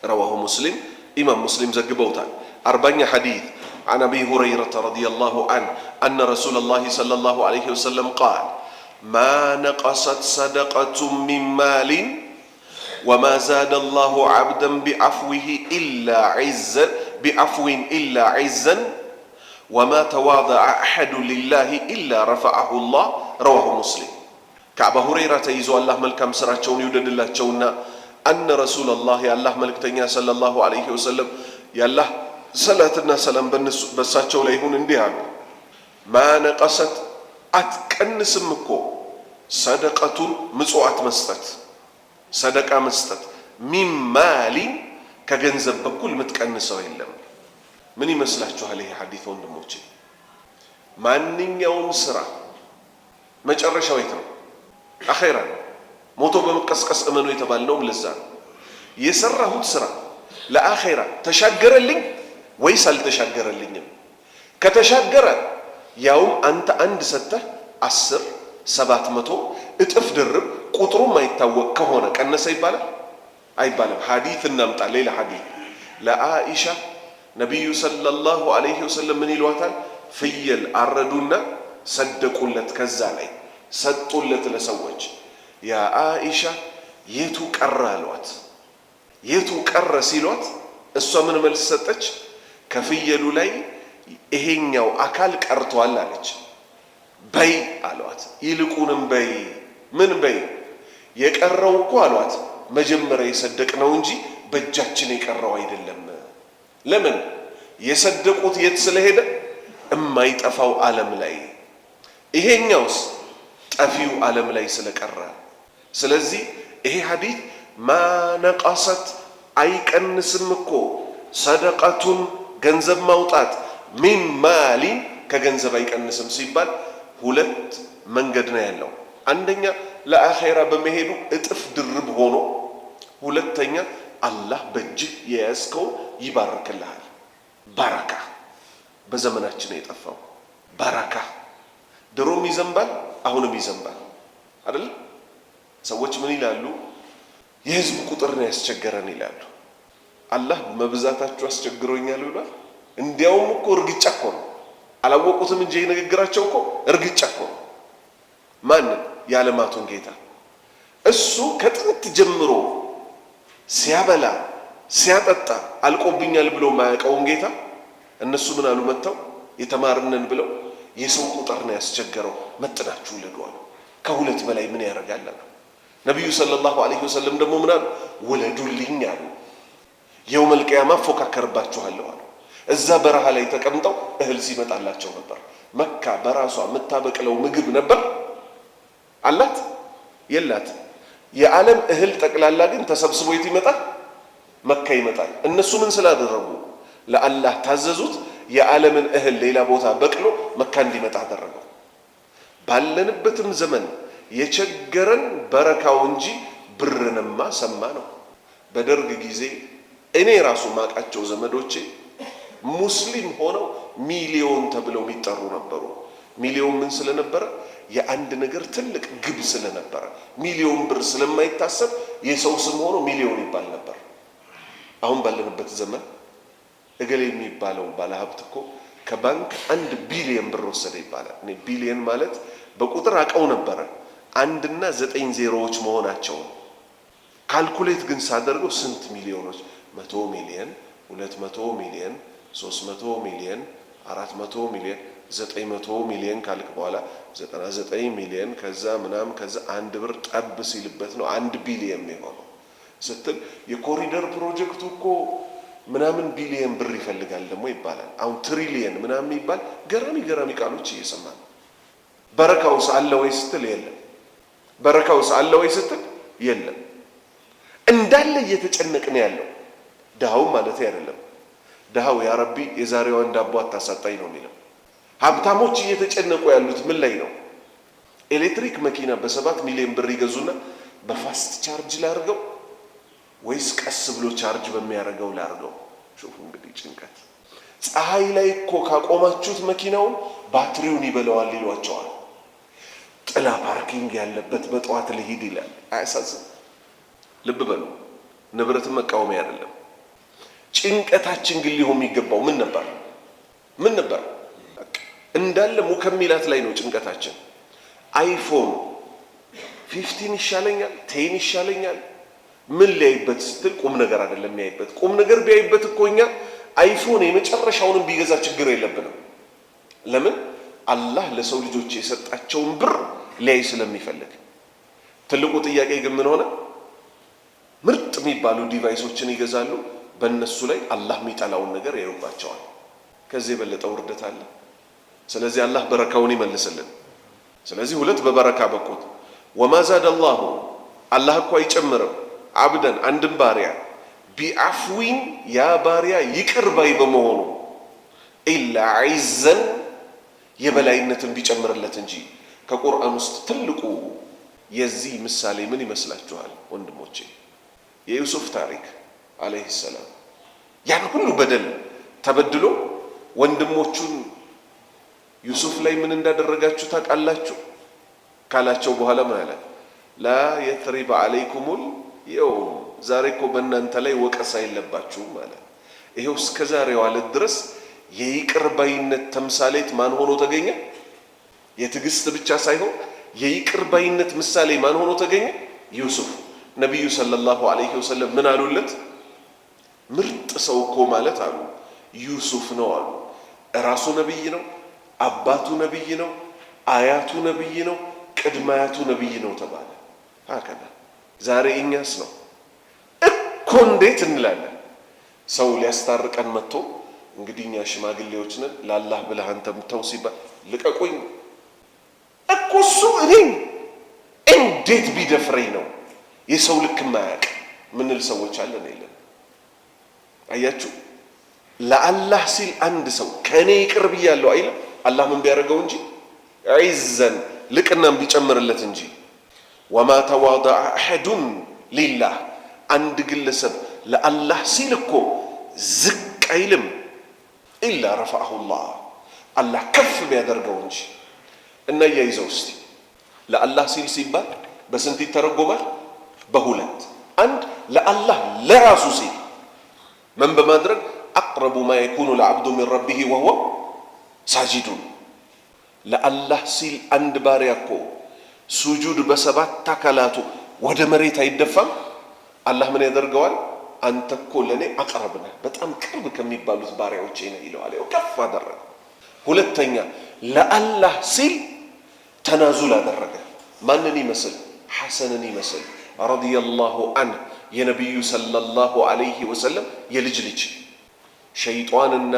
ረዋሁ ሙስሊም ኢማም ሙስሊም ዘግበውታል። 40ኛ ሐዲስ عن أبي هريرة رضي الله عنه أن رسول الله صلى الله عليه وسلم قال ما نقصت صدقة من مال وما زاد الله عبدا بعفو إلا عزا وما تواضع أحد لله إلا رفعه الله. رواه مسلم. كعبة هريرة يزو الله ملكم سراتشون يودد الله تشونا أن رسول الله الله ملكتنيا صلى الله عليه وسلم يا الله ሰላትና ሰላም በሳቸው ላይ ይሁን እንዲህ አሉ። ማነቀሰት አትቀንስም እኮ ሰደቀቱን ምጽዋት መስጠት፣ ሰደቃ መስጠት ሚማሊን ከገንዘብ በኩል የምትቀንሰው የለም። ምን ይመስላችኋል ይሄ ሐዲስ ወንድሞቼ? ማንኛውም ስራ መጨረሻው የት ነው? አኺራ ነው። ሞቶ በመቀስቀስ እመኑ የተባልነውም ለዛ ነው። የሰራሁት ስራ ለአኺራ ተሻገረልኝ ወይስ አልተሻገረልኝም? ከተሻገረ ያውም አንተ አንድ ሰጥተህ 10 700 እጥፍ ድርብ ቁጥሩ ማይታወቅ ከሆነ ቀነሰ ይባላል አይባልም። ሐዲስ እናምጣ። ሌላ ሐዲስ ለአኢሻ ነብዩ ሰለላሁ ዐለይሂ ወሰለም ምን ይሏታል? ፍየል አረዱና ሰደቁለት፣ ከዛ ላይ ሰጡለት ለሰዎች። ያ አኢሻ የቱ ቀረ አሏት። የቱ ቀረ ሲሏት እሷ ምን መልስ ሰጠች? ከፍየሉ ላይ ይሄኛው አካል ቀርቷል አለች። በይ አሏት። ይልቁንም በይ። ምን በይ? የቀረው እኮ አሏት መጀመሪያ የሰደቅነው እንጂ በእጃችን የቀረው አይደለም። ለምን? የሰደቁት የት ስለሄደ? እማይጠፋው ዓለም ላይ፣ ይሄኛውስ ጠፊው ዓለም ላይ ስለቀረ። ስለዚህ ይሄ ሐዲስ ማነቀሰት አይቀንስም እኮ ሰደቀቱን ገንዘብ ማውጣት ሚን ማሊን ከገንዘብ አይቀንስም ሲባል ሁለት መንገድ ነው ያለው። አንደኛ ለአኼራ በመሄዱ እጥፍ ድርብ ሆኖ፣ ሁለተኛ አላህ በእጅህ የያዝከው ይባርክልሃል። ባረካ በዘመናችን የጠፋው ባረካ። ድሮም ይዘንባል አሁንም ይዘንባል አይደል? ሰዎች ምን ይላሉ? የህዝብ ቁጥር ነው ያስቸገረን ይላሉ። አላህ መብዛታችሁ አስቸግሮኛል ብሏል። እንዲያውም እኮ እርግጫ እኮ ነው። አላወቁትም እንጂ ንግግራቸው እኮ እርግጫ እኮ ነው። ማንን? የዓለማቱን ጌታ። እሱ ከጥንት ጀምሮ ሲያበላ ሲያጠጣ አልቆብኛል ብሎ ማያውቀውን ጌታ እነሱ ምን አሉ? መጥተው የተማርነን ብለው የሰው ቁጥር ነው ያስቸገረው፣ መጥናችሁ ውለዱ አሉ። ከሁለት በላይ ምን ያደርጋል አሉ። ነቢዩ ሰለላሁ ዐለይሂ ወሰለም ደግሞ ምን አሉ? ውለዱልኝ አሉ። የውመል ቂያማ ፎካከርባችኋለሁ አሉ። እዛ በረሃ ላይ ተቀምጠው እህል ሲመጣላቸው ነበር። መካ በራሷ የምታበቅለው ምግብ ነበር አላት? የላት። የዓለም እህል ጠቅላላ ግን ተሰብስቦ የት ይመጣል? መካ ይመጣል። እነሱ ምን ስላደረጉ? ለአላህ ታዘዙት። የዓለምን እህል ሌላ ቦታ በቅሎ መካ እንዲመጣ አደረገው። ባለንበትም ዘመን የቸገረን በረካው እንጂ ብርንማ ሰማ ነው። በደርግ ጊዜ እኔ ራሱ ማቃቸው ዘመዶቼ ሙስሊም ሆነው ሚሊዮን ተብለው የሚጠሩ ነበሩ። ሚሊዮን ምን ስለነበረ? የአንድ ነገር ትልቅ ግብ ስለነበረ። ሚሊዮን ብር ስለማይታሰብ የሰው ስም ሆኖ ሚሊዮን ይባል ነበር። አሁን ባለንበት ዘመን እገሌ የሚባለው ባለሀብት እኮ ከባንክ 1 ቢሊዮን ብር ወሰደ ይባላል። እኔ ቢሊዮን ማለት በቁጥር አቀው ነበረ 1 እና 9 ዜሮዎች መሆናቸው። ካልኩሌት ግን ሳደርገው ስንት ሚሊዮኖች? 100 ሚሊዮን፣ 200 ሚሊዮን፣ 300 ሚሊዮን፣ 400 ሚሊዮን፣ 900 ሚሊዮን ካልክ በኋላ 99 ሚሊዮን ከዛ ምናም ከዛ 1 ብር ጠብ ሲልበት ነው 1 ቢሊዮን የሚሆነው ስትል የኮሪደር ፕሮጀክቱ እኮ ምናምን ቢሊዮን ብር ይፈልጋል ደግሞ ይባላል። አሁን ትሪሊየን ምናምን ይባል ገራሚ ቃሎች እየሰማን። በረካውስ አለ ወይ ስትል የለም። በረካውስ አለ ወይ ስትል የለም። እንዳለ እየተጨነቅን ያለው ድሃው ማለት አይደለም። ድሃው ያ ረቢ የዛሬዋን ዳቦ አታሳጣኝ ነው የሚለው። ሀብታሞች እየተጨነቁ ያሉት ምን ላይ ነው? ኤሌክትሪክ መኪና በ7 ሚሊዮን ብር ይገዙና በፋስት ቻርጅ ላርገው ወይስ ቀስ ብሎ ቻርጅ በሚያደርገው ላርገው? ሹፉ እንግዲህ ጭንቀት። ፀሐይ ላይ እኮ ካቆማችሁት መኪናውን ባትሪውን ይበለዋል ይሏቸዋል። ጥላ ፓርኪንግ ያለበት በጠዋት ልሂድ ይላል። አያሳዝን? ልብ በሉ፣ ንብረትን መቃወሚያ አይደለም። ጭንቀታችን ግን ሊሆን የሚገባው ምን ነበር? ምን ነበር? እንዳለ ሙከሚላት ላይ ነው ጭንቀታችን። አይፎን 15 ይሻለኛል፣ 10 ይሻለኛል። ምን ሊያይበት ስትል ቁም ነገር አይደለም የሚያይበት። ቁም ነገር ቢያይበት እኮ እኛ አይፎን የመጨረሻውንም ቢገዛ ችግር የለብንም። ለምን? አላህ ለሰው ልጆች የሰጣቸውን ብር ሊያይ ስለሚፈልግ። ትልቁ ጥያቄ ግን ምን ሆነ? ምርጥ የሚባሉ ዲቫይሶችን ይገዛሉ፣ በእነሱ ላይ አላህ የሚጠላውን ነገር ያዩባቸዋል። ከዚህ የበለጠ ውርደት አለ? ስለዚህ አላህ በረካውን ይመልስልን። ስለዚህ ሁለት በበረካ በኩል ወማ ዛደ አላሁ አላህ እኮ አይጨምርም አብደን አንድን ባሪያ ቢአፍዊን ያ ባሪያ ይቅር ባይ በመሆኑ ኢላ ዒዘን የበላይነትን ቢጨምርለት እንጂ። ከቁርአን ውስጥ ትልቁ የዚህ ምሳሌ ምን ይመስላችኋል ወንድሞቼ? የዩሱፍ ታሪክ አለይሂ ሰላም። ያን ሁሉ በደል ተበድሎ ወንድሞቹን ዩሱፍ ላይ ምን እንዳደረጋችሁ ታውቃላችሁ ካላቸው በኋላ ምን አለ? ላ የትሪበ አለይኩሙል የውም ዛሬ እኮ በእናንተ ላይ ወቀሳ የለባችሁም ማለት። ይሄው እስከ ዛሬው ዕለት ድረስ የይቅር ባይነት ተምሳሌት ማን ሆኖ ተገኘ? የትዕግስት ብቻ ሳይሆን የይቅር ባይነት ምሳሌ ማን ሆኖ ተገኘ? ዩሱፍ። ነቢዩ ሰለላሁ ዐለይሂ ወሰለም ምን አሉለት? ምርጥ ሰው እኮ ማለት አሉ ዩሱፍ ነው አሉ። እራሱ ነብይ ነው፣ አባቱ ነብይ ነው፣ አያቱ ነብይ ነው፣ ቅድመ አያቱ ነብይ ነው ተባለ። ሀከና ዛሬ እኛስ ነው እኮ እንዴት እንላለን? ሰው ሊያስታርቀን መጥቶ እንግዲህ እኛ ሽማግሌዎች ነን ለአላህ ብለህ አንተም ተው ሲባል ልቀቁኝ እኮ እሱ እኔን እንዴት ቢደፍረኝ ነው የሰው ልክ ማያቅ ምንል ሰዎች አለን የለን? አያችሁ ለአላህ ሲል አንድ ሰው ከኔ ይቅር ብያለሁ አይልም። አላህ ምን ቢያደርገው እንጂ ዒዘን ልቅናም ቢጨምርለት እንጂ ወማ ተዋደዐ አሐዱን ሊላህ አንድ ግለሰብ ለአላህ ሲል እኮ ዝቅ አይልም ኢላ ረፈዐሁ ላህ አላህ ከፍ ቢያደርገው እንጂ። እና ያይዘው እስቲ ለአላህ ሲል ሲባል በስንት ይተረጎማል? በሁለት። አንድ ለአላህ ለራሱ ሲል ምን በማድረግ አቅረቡ ማ የኩኑ ለዐብዱ ሚን ረቢሂ ወሁወ ሳጂዱን። ለአላህ ሲል አንድ ባሪያ እኮ ሱጁድ በሰባት አካላቱ ወደ መሬት አይደፋም። አላህ ምን ያደርገዋል? አንተ እኮ ለእኔ አቅረብ ነህ፣ በጣም ቅርብ ከሚባሉት ባሪያዎቼ ነህ ይለዋል። ያው ከፍ አደረገ። ሁለተኛ ለአላህ ሲል ተናዙል አደረገ። ማንን ይመስል? ሐሰንን ይመስል ረዲየላሁ ዐንሁ የነቢዩ ሰለላሁ ዐለይሂ ወሰለም የልጅ ልጅ። ሸይጧንና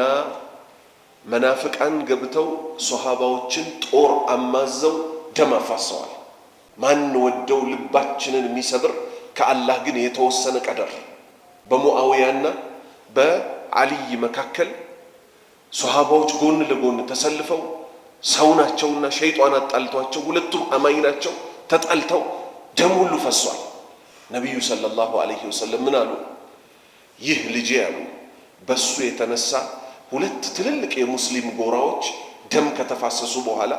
መናፍቃን ገብተው ሶሃባዎችን ጦር አማዘው ደም አፋሰዋል። ማን ወደው ልባችንን የሚሰብር ከአላህ ግን የተወሰነ ቀደር በሙአዊያና በአልይ መካከል ሶሃባዎች ጎን ለጎን ተሰልፈው ሰው ናቸውና ሸይጣን አጣልቷቸው ሁለቱም አማኝ ናቸው ተጣልተው ደም ሁሉ ፈሷል። ነቢዩ ሰለላሁ ዐለይሂ ወሰለም ምን አሉ? ይህ ልጄ ያሉ በሱ የተነሳ ሁለት ትልልቅ የሙስሊም ጎራዎች ደም ከተፋሰሱ በኋላ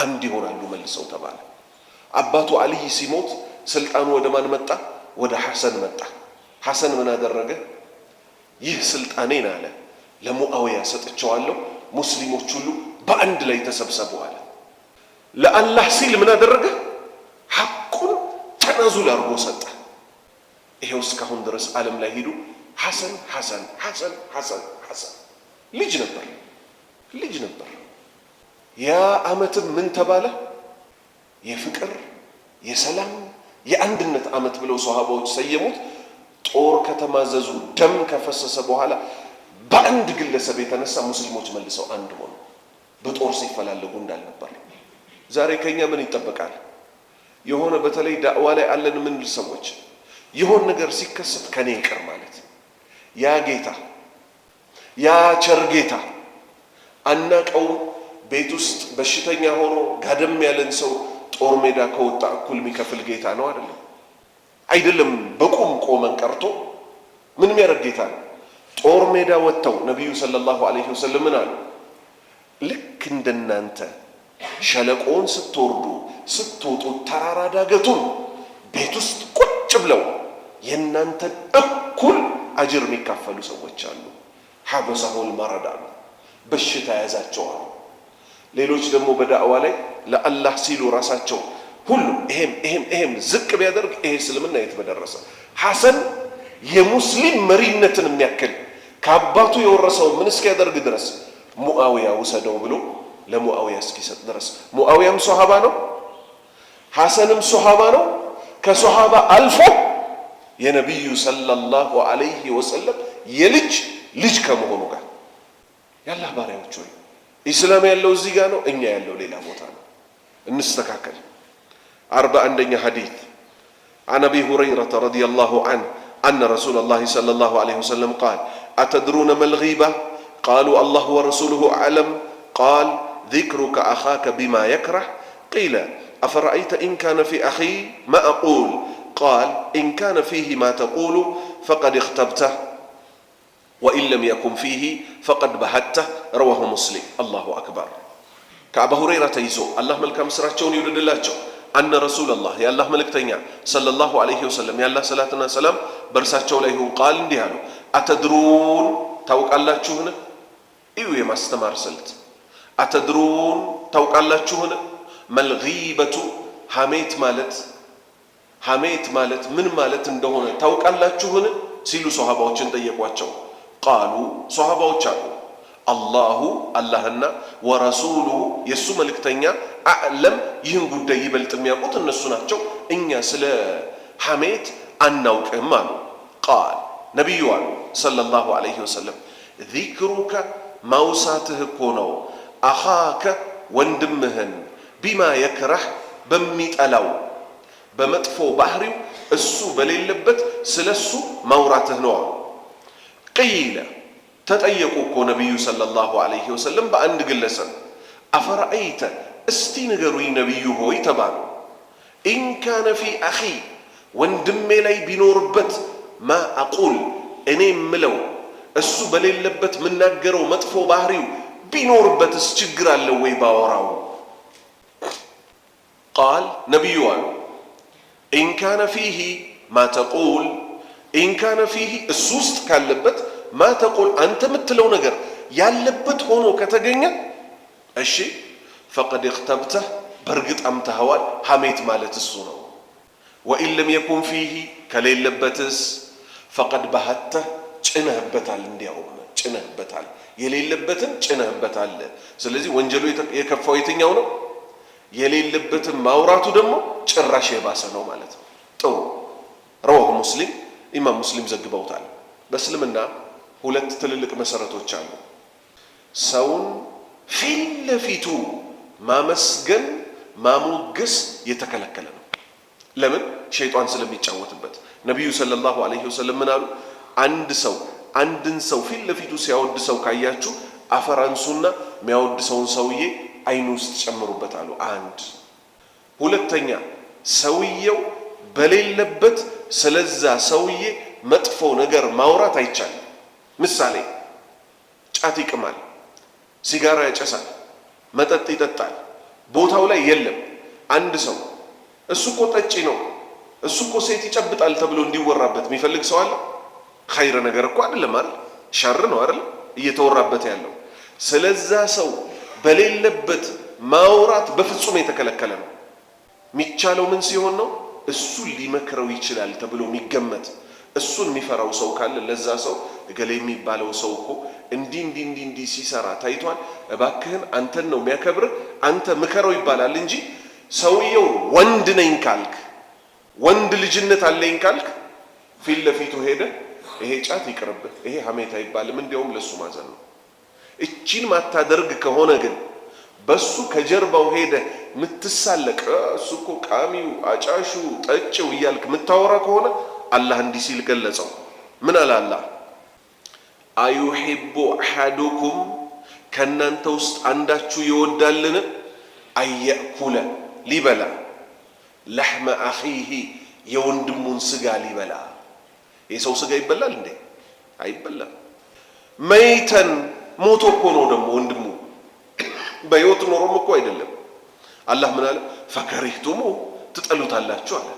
አንድ ይሆናሉ መልሰው ተባለ። አባቱ አልይ ሲሞት ስልጣኑ ወደ ማን መጣ? ወደ ሐሰን መጣ። ሐሰን ምን አደረገ? ይህ ስልጣኔን አለ ለሙአዊያ ሰጥቼዋለሁ፣ ሙስሊሞች ሁሉ በአንድ ላይ ተሰብሰቡ አለ። ለአላህ ሲል ምን አደረገ? ሐቁን ተናዙል አድርጎ ሰጠ። ይሄው እስካሁን ድረስ ዓለም ላይ ሄዱ ሐሰን ሐሰን ሐሰን ሐሰን ሐሰን ልጅ ነበር። ያ ዓመትም ምን ተባለ? የፍቅር የሰላም የአንድነት ዓመት ብለው ሶሃባዎች ሰየሙት። ጦር ከተማዘዙ ደም ከፈሰሰ በኋላ በአንድ ግለሰብ የተነሳ ሙስሊሞች መልሰው አንድ ሆኑ፣ በጦር ሲፈላለጉ እንዳልነበር። ዛሬ ከኛ ምን ይጠበቃል? የሆነ በተለይ ዳዕዋ ላይ አለን ምን ሰዎች የሆነ ነገር ሲከሰት ከኔ ይቅር ማለት ያ ጌታ ያ ቸር ጌታ አናቀው ቤት ውስጥ በሽተኛ ሆኖ ጋደም ያለን ሰው ጦር ሜዳ ከወጣ እኩል የሚከፍል ጌታ ነው አይደለም። በቁም ቆመን ቀርቶ ምን የሚያደርግ ጌታ ነው? ጦር ሜዳ ወጥተው ነቢዩ ሰለላሁ ዐለይሂ ወሰለም ምን አሉ? ልክ እንደናንተ ሸለቆውን ስትወርዱ ስትወጡ ተራራ ዳገቱን ቤት ውስጥ ቁጭ ብለው የእናንተን እኩል አጅር የሚካፈሉ ሰዎች አሉ። ሐበሰሁል መረድ አሉ፣ በሽታ ያዛቸዋል። ሌሎች ደግሞ በዳዕዋ ላይ ለአላህ ሲሉ ራሳቸው ሁሉ ይሄም ዝቅ ቢያደርግ ይሄ እስልምና የት በደረሰ። ሐሰን የሙስሊም መሪነትን የሚያክል ከአባቱ የወረሰው ምን እስኪያደርግ ድረስ ሙአዊያ ውሰደው ብሎ ለሙአዊያ እስኪሰጥ ድረስ። ሙአዊያም ሶሃባ ነው፣ ሐሰንም ሶሃባ ነው። ከሶሃባ አልፎ የነቢዩ ሰለላሁ ዐለይሂ ወሰለም የልጅ ልጅ ከመሆኑ ጋር የአላህ ባሪያዎች ሆይ ኢስላም ያለው እዚህ ጋር ነው፣ እኛ ያለው ሌላ ቦታ ነው። እንስተካከል። 41ኛ ሐዲስ عن أبي هريرة رضي الله عنه أن رسول الله صلى الله عليه وسلم قال أتدرون ما الغيبة؟ قالوا الله ورسوله أعلم. قال ذكرك أخاك بما يكره. قيل أفرأيت إن كان في أخي ما أقول؟ قال إن كان فيه ما تقول فقد اختبته وإن لم يكن فيه فقد بهته. رواه مسلم. الله أكبر. ከአቡ ሁረይራ ተይዞ አላህ መልካም ስራቸውን ይውደድላቸው አነ ረሱላላህ የአላህ መልእክተኛ ሰለላሁ ዐለይሂ ወሰለም የአላህ ሰላትና ሰላም በእርሳቸው ላይ ይሁን ቃል እንዲህ አሉ። አተድሩን ታውቃላችሁን? እዩ የማስተማር ስልት። አተድሩን ታውቃላችሁን? መልጊበቱ ሐሜት ማለት ምን ማለት እንደሆነ ታውቃላችሁን ሲሉ ሶሃባዎችን ጠየቋቸው። ቃሉ ሶሃባዎች አሉ አላሁ አላህና ወረሱሉሁ የእሱ መልእክተኛ አዕለም ይህን ጉዳይ ይበልጥ የሚያውቁት እነሱ ናቸው፣ እኛ ስለ ሐሜት አናውቅም አሉ። ቃል ነቢዩ አሉ ሰለላሁ ዐለይሂ ወሰለም ዚክሩከ ማውሳትህ እኮ ነው አኻከ ወንድምህን ቢማ የክረህ በሚጠላው በመጥፎ ባህሪው እሱ በሌለበት ስለ እሱ ማውራትህ ነው አሉ። ቂለ ተጠየቁ እኮ ነቢዩ ሰለላሁ ዐለይሂ ወሰለም በአንድ ግለሰብ አፈረአይተ እስቲ ንገሩኝ ነቢዩ ሆይ ተባሉ። ኢንካነ ፊ አኺ ወንድሜ ላይ ቢኖርበት ማ አቁል እኔ ምለው እሱ በሌለበት ምናገረው መጥፎ ባህሪው ቢኖርበትስ ችግር አለው ወይ ባወራው? ቃል ነቢዩ አሉ ኢንካነ ፊሂ ማ ተቁል ኢንካነ ፊሂ እሱ ውስጥ ካለበት ማ ተቁል አንተ የምትለው ነገር ያለበት ሆኖ ከተገኘ እሺ ፈቀድ እኽተብተህ በእርግጥ አምተኸዋል። ሐሜት ማለት እሱ ነው። ወኢን ለም የኩን ፊሂ ከሌለበትስ ፈቀድ ባህተህ ጭነህበታል። እንዲያውም ጭነህበታል፣ የሌለበትን ጭነህበታል። ስለዚህ ወንጀሉ የከፋው የትኛው ነው? የሌለበትን ማውራቱ ደግሞ ጭራሽ የባሰ ነው ማለት ነው። ጥሩ ረዋሁ ሙስሊም ኢማም ሙስሊም ዘግበውታል። በእስልምና ሁለት ትልልቅ መሰረቶች አሉ። ሰውን ፊት ለፊቱ ማመስገን ማሞገስ የተከለከለ ነው። ለምን? ሸይጣን ስለሚጫወትበት። ነቢዩ ሰለላሁ ዐለይሂ ወሰለም ምን አሉ? አንድን ሰው ፊት ለፊቱ ሲያወድ ሰው ካያችሁ አፈር አንሱና የሚያወድ ሰውን ሰውዬ አይኑ ውስጥ ጨምሩበት አሉ። አንድ ሁለተኛ ሰውየው በሌለበት ስለዛ ሰውዬ መጥፎ ነገር ማውራት አይቻልም። ምሳሌ ጫት ይቅማል፣ ሲጋራ ያጨሳል፣ መጠጥ ይጠጣል፣ ቦታው ላይ የለም። አንድ ሰው እሱ እኮ ጠጪ ነው፣ እሱ እኮ ሴት ይጨብጣል ተብሎ እንዲወራበት የሚፈልግ ሰው አለ? ኸይር ነገር እኮ አይደለም አይደል? ሸር ነው አይደል እየተወራበት ያለው። ስለዛ ሰው በሌለበት ማውራት በፍጹም የተከለከለ ነው። የሚቻለው ምን ሲሆን ነው? እሱ ሊመክረው ይችላል ተብሎ የሚገመት እሱን የሚፈራው ሰው ካለ ለዛ ሰው እገሌ የሚባለው ሰው እኮ እንዲህ ሲሰራ ታይቷል፣ እባክህን አንተን ነው የሚያከብር፣ አንተ ምከረው ይባላል እንጂ ሰውየው ወንድ ነኝ ካልክ ወንድ ልጅነት አለኝ ካልክ ፊት ለፊቱ ሄደ ይሄ ጫት ይቅርብህ፣ ይሄ ሐሜት አይባልም፣ እንዲያውም ለሱ ማዘን ነው። እቺን ማታደርግ ከሆነ ግን በሱ ከጀርባው ሄደ ምትሳለቅ እሱ እኮ ቃሚው አጫሹ ጠጭው እያልክ ምታወራ ከሆነ አላህ እንዲህ ሲል ገለጸው። ምን አለ አላህ? አዩሂቡ አሐዱኩም ከእናንተ ውስጥ አንዳችሁ ይወዳልን? አየእኩለ ሊበላ ለሕመ አኺሂ የወንድሙን ስጋ ሊበላ። የሰው ስጋ ይበላል እንዴ? አይበላም። መይተን ሞቶ እኮ ነው ደግሞ ወንድሙ፣ በሕይወት ኖሮም እኮ አይደለም። አላህ ምን አለ? ፈከሪህቱሙ ትጠሉታላችሁ አለ።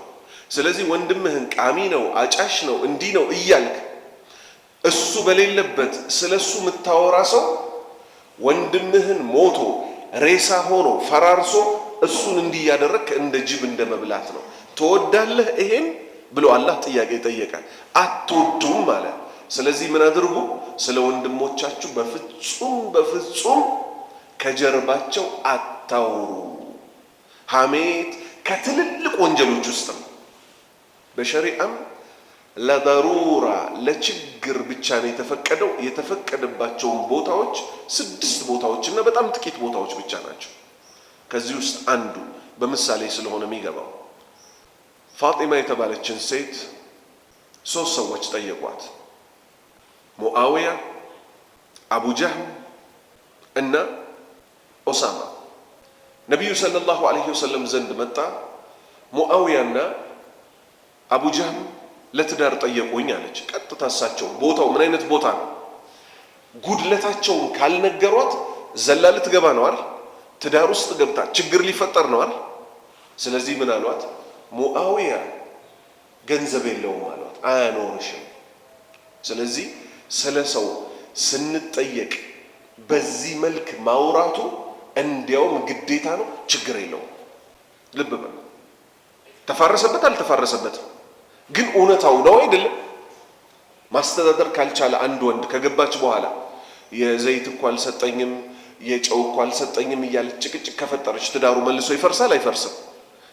ስለዚህ ወንድምህን ቃሚ ነው አጫሽ ነው እንዲህ ነው እያልክ እሱ በሌለበት ስለ እሱ የምታወራ ሰው ወንድምህን ሞቶ ሬሳ ሆኖ ፈራርሶ እሱን እንዲህ ያደረግክ እንደ ጅብ እንደ መብላት ነው። ትወዳለህ ይሄን ብሎ አላህ ጥያቄ ጠየቀ። አትወዱም ማለት። ስለዚህ ምን አድርጉ? ስለ ወንድሞቻችሁ በፍጹም ከጀርባቸው አታውሩ። ሐሜት ከትልልቅ ወንጀሎች ውስጥ ነው። በሸሪዓም ለደሩራ ለችግር ብቻ ነው የተፈቀደው። የተፈቀደባቸውን ቦታዎች 6 ቦታዎችና በጣም ጥቂት ቦታዎች ብቻ ናቸው። ከዚህ ውስጥ አንዱ በምሳሌ ስለሆነ የሚገባው ፋጢማ የተባለችን ሴት 3 ሰዎች ጠየቋት። ሙአዊያ፣ አቡ ጀህም እና ኦሳማ። ነቢዩ ሰለላሁ ዐለይሂ ወሰለም ዘንድ መጣ። ሙአዊያና አቡ ጀህም ለትዳር ጠየቁኝ አለች። ቀጥታ እሳቸው ቦታው ምን አይነት ቦታ ነው? ጉድለታቸውን ካልነገሯት ዘላ ልትገባ ነው አይደል? ትዳር ውስጥ ገብታ ችግር ሊፈጠር ነው አይደል? ስለዚህ ምን አሏት? ሙአዊያ ገንዘብ የለውም አሏት፣ አያኖርሽም። ስለዚህ ስለ ሰው ስንጠየቅ በዚህ መልክ ማውራቱ እንዲያውም ግዴታ ነው፣ ችግር የለውም። ልብ በል። ተፋረሰበት አልተፋረሰበትም፣ ግን እውነታው ነው አይደለም? ማስተዳደር ካልቻለ አንድ ወንድ ከገባች በኋላ የዘይት እኮ አልሰጠኝም፣ የጨው እኮ አልሰጠኝም እያለች ጭቅጭቅ ከፈጠረች ትዳሩ መልሶ ይፈርሳል አይፈርስም?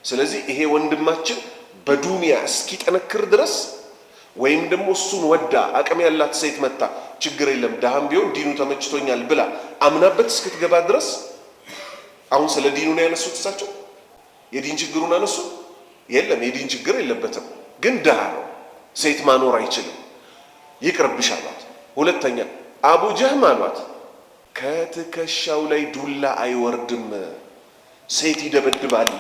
ስለዚህ ይሄ ወንድማችን በዱንያ እስኪጠነክር ድረስ ወይም ደግሞ እሱን ወዳ አቅም ያላት ሴት መጣ ችግር የለም ዳህም ቢሆን ዲኑ ተመችቶኛል ብላ አምናበት እስክትገባ ድረስ አሁን ስለ ዲኑ ነው ያነሱት። እሳቸው የዲን ችግሩን አነሱ? የለም የዲን ችግር የለበትም፣ ግን ድሃ ነው፣ ሴት ማኖር አይችልም፣ ይቅርብሽ አሏት። ሁለተኛ አቡ ጀህም አሏት ከትከሻው ላይ ዱላ አይወርድም፣ ሴት ይደበድባል።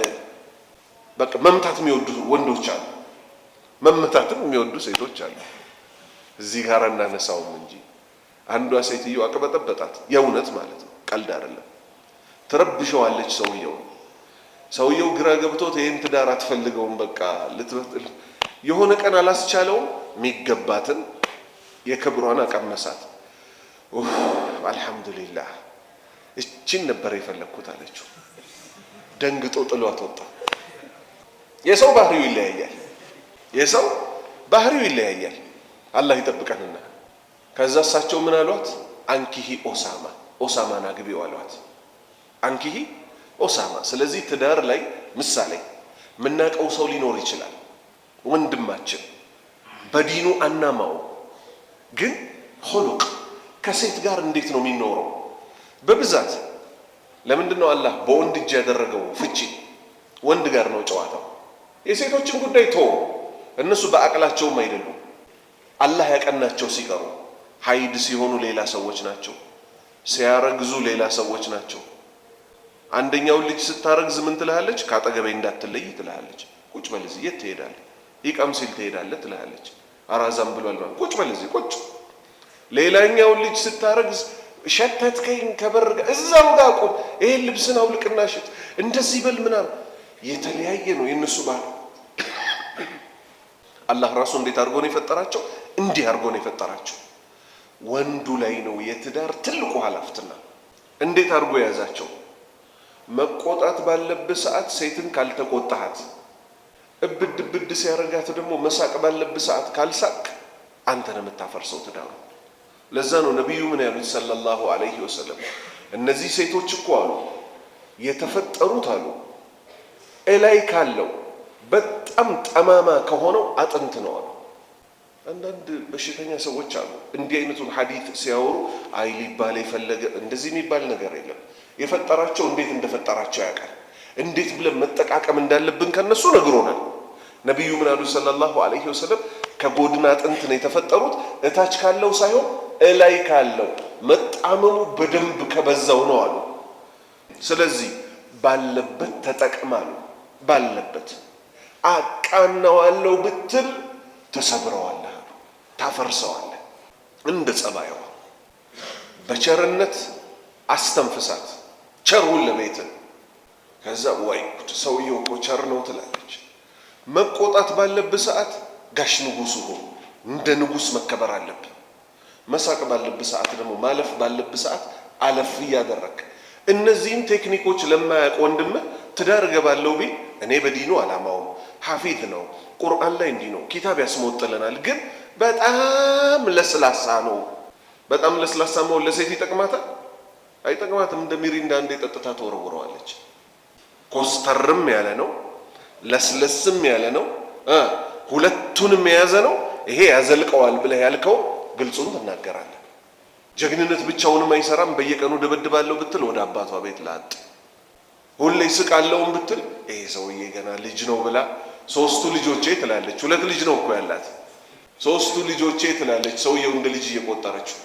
በቃ መምታት የሚወዱ ወንዶች አሉ፣ መመታትም የሚወዱ ሴቶች አሉ። እዚህ ጋር እናነሳውም እንጂ አንዷ ሴትዮ አቀበጠበጣት፣ የእውነት ማለት ነው፣ ቀልድ አይደለም። ትረብሸዋለች ሰውየው ግራ ገብቶት ይሄን ትዳር አትፈልገውም፣ በቃ ልትበጥል የሆነ ቀን አላስቻለውም፣ የሚገባትን የክብሯን አቀመሳት። አልሐምዱሊላህ እቺን ነበር የፈለግኩት አለችው። ደንግጦ ጥሏት ወጣ። የሰው ባህሪው ይለያያል። አላህ ይጠብቀንና ከዛ እሳቸው ምን አሏት? አንኪሂ ኦሳማን አግቢው አሏት። አንኪሂ ኦሳማ። ስለዚህ ትዳር ላይ ምሳሌ የምናውቀው ሰው ሊኖር ይችላል፣ ወንድማችን በዲኑ አናማው፣ ግን ኹሉቅ ከሴት ጋር እንዴት ነው የሚኖረው? በብዛት ለምንድን ነው አላህ በወንድ እጅ ያደረገው ፍቺ? ወንድ ጋር ነው ጨዋታው። የሴቶችን ጉዳይ ተው፣ እነሱ በአቅላቸውም አይደሉም። አላህ ያቀናቸው ሲቀሩ ሀይድ ሲሆኑ ሌላ ሰዎች ናቸው፣ ሲያረግዙ ሌላ ሰዎች ናቸው። አንደኛውን ልጅ ስታረግዝ ምን ትልሃለች? ካጠገቤ እንዳትለይ ትልሃለች። ቁጭ በል እዚህ። የት ትሄዳለህ? ይቀም ሲል ትሄዳለህ ትልሃለች። አራዛም ብሏል ማለት ቁጭ በል እዚህ ቁጭ። ሌላኛውን ልጅ ስታረግዝ ሸተትከኝ ከበር ጋር እዛው ጋር ቁም፣ ይሄን ልብስን አውልቅና ሽት፣ እንደዚህ በል ምናምን። የተለያየ ነው የነሱ ባህል። አላህ ራሱ እንዴት አድርጎ ነው የፈጠራቸው? እንዲህ አድርጎ ነው የፈጠራቸው። ወንዱ ላይ ነው የትዳር ትልቁ ኃላፊነትና እንዴት አድርጎ የያዛቸው? መቆጣት ባለብህ ሰዓት ሴትን ካልተቆጣሃት፣ እብድ እብድ ሲያረጋት ደግሞ መሳቅ ባለብህ ሰዓት ካልሳቅ አንተ ነው የምታፈርሰው ትዳሩ። ለዛ ነው ነቢዩ ምን ያሉት ሰለላሁ ዐለይሂ ወሰለም፣ እነዚህ ሴቶች እኮ አሉ የተፈጠሩት አሉ እላይ ካለው በጣም ጠማማ ከሆነው አጥንት ነው አሉ። አንዳንድ በሽተኛ ሰዎች አሉ እንዲህ አይነቱን ሐዲት ሲያወሩ አይ ሊባል የፈለገ እንደዚህ የሚባል ነገር የለም። የፈጠራቸው እንዴት እንደፈጠራቸው ያውቃል። እንዴት ብለን መጠቃቀም እንዳለብን ከነሱ ነግሮናል። ነቢዩ ምን አሉ ሰለላሁ ዐለይሂ ወሰለም፣ ከጎድን አጥንት ነው የተፈጠሩት፣ እታች ካለው ሳይሆን እላይ ካለው መጣመሙ በደንብ ከበዛው ነው አሉ። ስለዚህ ባለበት ተጠቅማሉ። ባለበት አቃናዋለው ብትል ተሰብረዋለህ አሉ፣ ታፈርሰዋለህ። እንደ ጸባይዋ በቸርነት አስተንፍሳት፣ ቸርሁን ለቤትን። ከዛ ወይ ሰውየው እኮ ቸር ነው ትላለች። መቆጣት ባለብህ ሰዓት ጋሽ ንጉሱ ሆ እንደ ንጉስ መከበር አለብህ። መሳቅ ባለብህ ሰዓት ደግሞ ማለፍ ባለብህ ሰዓት አለፍ እያደረክ። እነዚህን ቴክኒኮች ለማያውቅ ወንድምህ ትዳር እገባለሁ ቢል እኔ በዲኑ አላማውም ሐፊዝ ነው፣ ቁርአን ላይ እንዲህ ነው፣ ኪታብ ያስሞጥለናል፣ ግን በጣም ለስላሳ ነው። በጣም ለስላሳ መሆን ለሴት ይጠቅማታል? አይጠቅማትም። እንደ ሚሪንዳ እንደ ጠጥታ ተወረወረዋለች። ኮስተርም ያለ ነው፣ ለስለስም ያለ ነው፣ ሁለቱንም የያዘ ነው። ይሄ ያዘልቀዋል ብለህ ያልከው ግልጹን ትናገራለህ። ጀግንነት ብቻውንም አይሰራም። በየቀኑ ደበድባለሁ ብትል ወደ አባቷ ቤት ላጥ፣ ሁሌ ስቃለውን ብትል ይሄ ሰውዬ ገና ልጅ ነው ብላ ሶስቱ ልጆቼ ትላለች። ሁለት ልጅ ነው እኮ ያላት። ሶስቱ ልጆቼ ትላለች፣ ሰውየው እንደ ልጅ እየቆጠረችው።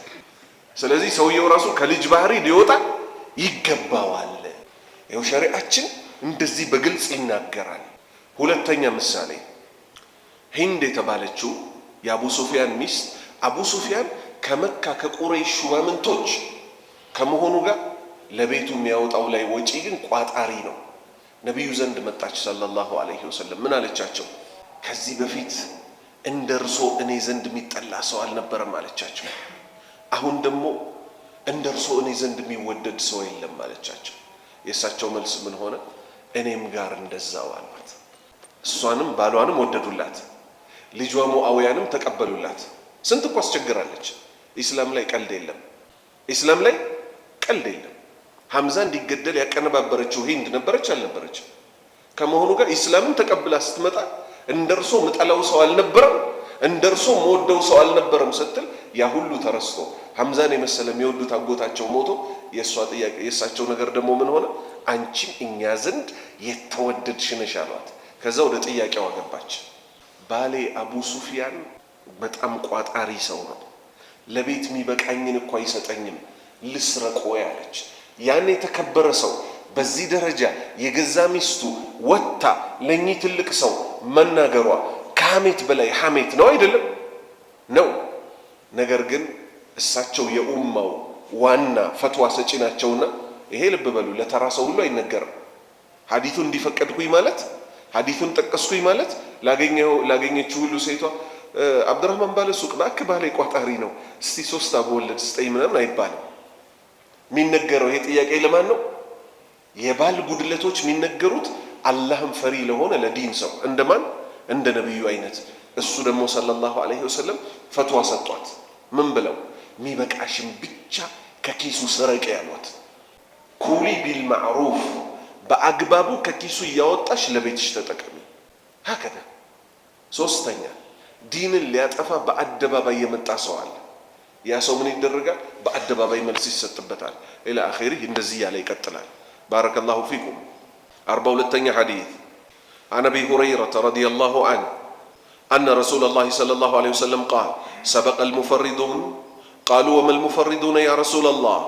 ስለዚህ ሰውየው ራሱ ከልጅ ባህሪ ሊወጣ ይገባዋል። ይኸው ሸሪዓችን እንደዚህ በግልጽ ይናገራል። ሁለተኛ ምሳሌ ሂንድ የተባለችው የአቡ ሱፊያን ሚስት። አቡ ሱፊያን ከመካ ከቁረይሽ ሹማምንቶች ከመሆኑ ጋር ለቤቱ የሚያወጣው ላይ ወጪ ግን ቋጣሪ ነው። ነቢዩ ዘንድ መጣች ሰለላሁ ዐለይሂ ወሰለም። ምን አለቻቸው? ከዚህ በፊት እንደ እርሶ እኔ ዘንድ የሚጠላ ሰው አልነበረም አለቻቸው። አሁን ደግሞ እንደ እርሶ እኔ ዘንድ የሚወደድ ሰው የለም አለቻቸው። የእሳቸው መልስ ምን ሆነ? እኔም ጋር እንደዛው አሏት። እሷንም ባሏንም ወደዱላት፣ ልጇ ሙአውያንም ተቀበሉላት። ስንት እኮ አስቸግራለች። ኢስላም ላይ ቀልድ የለም፣ ኢስላም ላይ ቀልድ የለም። ሐምዛ እንዲገደል ያቀነባበረችው ሂንድ ነበረች አልነበረች? ከመሆኑ ጋር ኢስላምን ተቀብላ ስትመጣ እንደርሶ ምጠላው ሰው አልነበረም፣ እንደርሶ መወደው ሰው አልነበረም ስትል ያ ሁሉ ተረስቶ ሐምዛን የመሰለ የሚወዱት አጎታቸው ሞቶ የእሷ ጥያቄ የእሳቸው ነገር ደግሞ ምን ሆነ? አንቺም እኛ ዘንድ የተወደድሽ ነሽ አሏት። ከዛ ወደ ጥያቄው አገባች። ባሌ አቡ ሱፊያን በጣም ቋጣሪ ሰው ነው፣ ለቤት የሚበቃኝን እኮ አይሰጠኝም፣ ልስረቆ ያለች። ያን የተከበረ ሰው በዚህ ደረጃ የገዛ ሚስቱ ወጥታ ለኚህ ትልቅ ሰው መናገሯ ከሐሜት በላይ ሐሜት ነው አይደለም? ነው። ነገር ግን እሳቸው የኡማው ዋና ፈትዋ ሰጪ ናቸውና ይሄ ልብ በሉ፣ ለተራ ሰው ሁሉ አይነገርም። ሐዲሱን እንዲፈቀድኩኝ ማለት ሐዲሱን ጠቀስኩኝ ማለት ላገኘችው ሁሉ ሴቷ አብዱራህማን ባለ ሱቅ እባክህ ባሌ ቋጣሪ ነው እስቲ 3 አበወለድ ስጠኝ ምናምን አይባልም። የሚነገረው ይሄ ጥያቄ ለማን ነው? የባል ጉድለቶች የሚነገሩት አላህም ፈሪ ለሆነ ለዲን ሰው እንደማን? እንደ ነብዩ አይነት። እሱ ደግሞ ሰለላሁ ዐለይሂ ወሰለም ፈትዋ ሰጧት። ምን ብለው? ሚበቃሽም ብቻ ከኪሱ ሰረቀ ያሏት። ኩሊ ቢልማዕሩፍ፣ በአግባቡ ከኪሱ እያወጣሽ ለቤትሽ ተጠቀሚ። ሀከዛ። ሶስተኛ ዲንን ሊያጠፋ በአደባባይ የመጣ ሰው አለ። ያ ሰው ምን ይደረጋል? በአደባባይ መልስ ይሰጥበታል። ኢላ አኺሪህ እንደዚህ ያለ ይቀጥላል። ባረከላሁ ፊኩም። 42ኛ ሐዲስ عن أبي هريرة رضي الله عنه أن رسول الله صلى الله عليه وسلم قال سبق المفردون قالوا وما المفردون يا رسول الله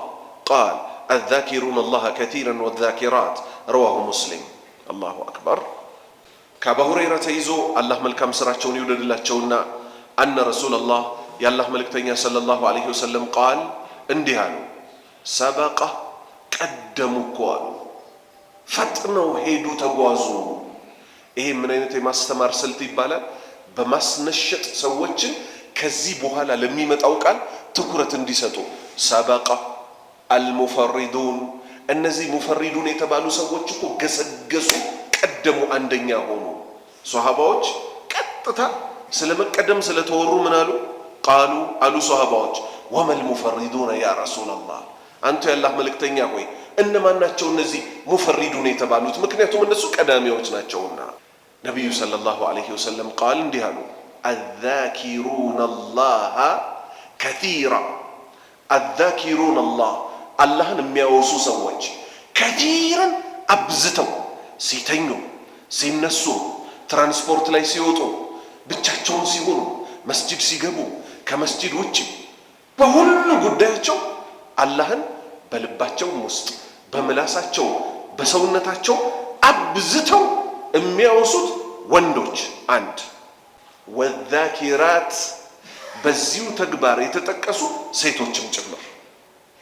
قال الذاكرون الله كثيرا والذاكرات رواه مسلم. الله أكبر. كأبو هريرة يزو الله ملكم سراتشون يولد الله تشونا أن رسول الله يا الله ملكتنيا صلى الله عليه وسلم قال اندهانو سبق قدموا قالوا فتنوا هيدو تغوازو. ይሄ ምን አይነት የማስተማር ስልት ይባላል? በማስነሸጥ ሰዎችን ከዚህ በኋላ ለሚመጣው ቃል ትኩረት እንዲሰጡ። ሰበቀ አልሙፈሪዱን፣ እነዚህ ሙፈሪዱን የተባሉ ሰዎች እኮ ገሰገሱ፣ ቀደሙ፣ አንደኛ ሆኑ። ሷሃባዎች ቀጥታ ስለመቀደም ስለተወሩ ምን አሉ? ቃሉ አሉ ሷሃባዎች ወመል ሙፈሪዱን ያ ረሱላላህ፣ አንተ የአላህ መልእክተኛ ሆይ እነማን ናቸው እነዚህ ሙፈሪዱን የተባሉት? ምክንያቱም እነሱ ቀዳሚዎች ናቸውና። ነቢዩ ሰለላሁ ዐለይሂ ወሰለም ቃል እንዲህ አሉ፣ አዛኪሩን አላህ ከቲራ፣ አዛኪሩን አላህ አላህን የሚያወሱ ሰዎች፣ ከቲረን አብዝተው፣ ሲተኙ፣ ሲነሱ፣ ትራንስፖርት ላይ ሲወጡ፣ ብቻቸውን ሲሆኑ፣ መስጂድ ሲገቡ፣ ከመስጂድ ውጭ በሁሉ ጉዳያቸው አላህን በልባቸውም ውስጥ በምላሳቸው በሰውነታቸው አብዝተው የሚያወሱት ወንዶች አንድ፣ ወዛኪራት በዚሁ ተግባር የተጠቀሱ ሴቶችም ጭምር።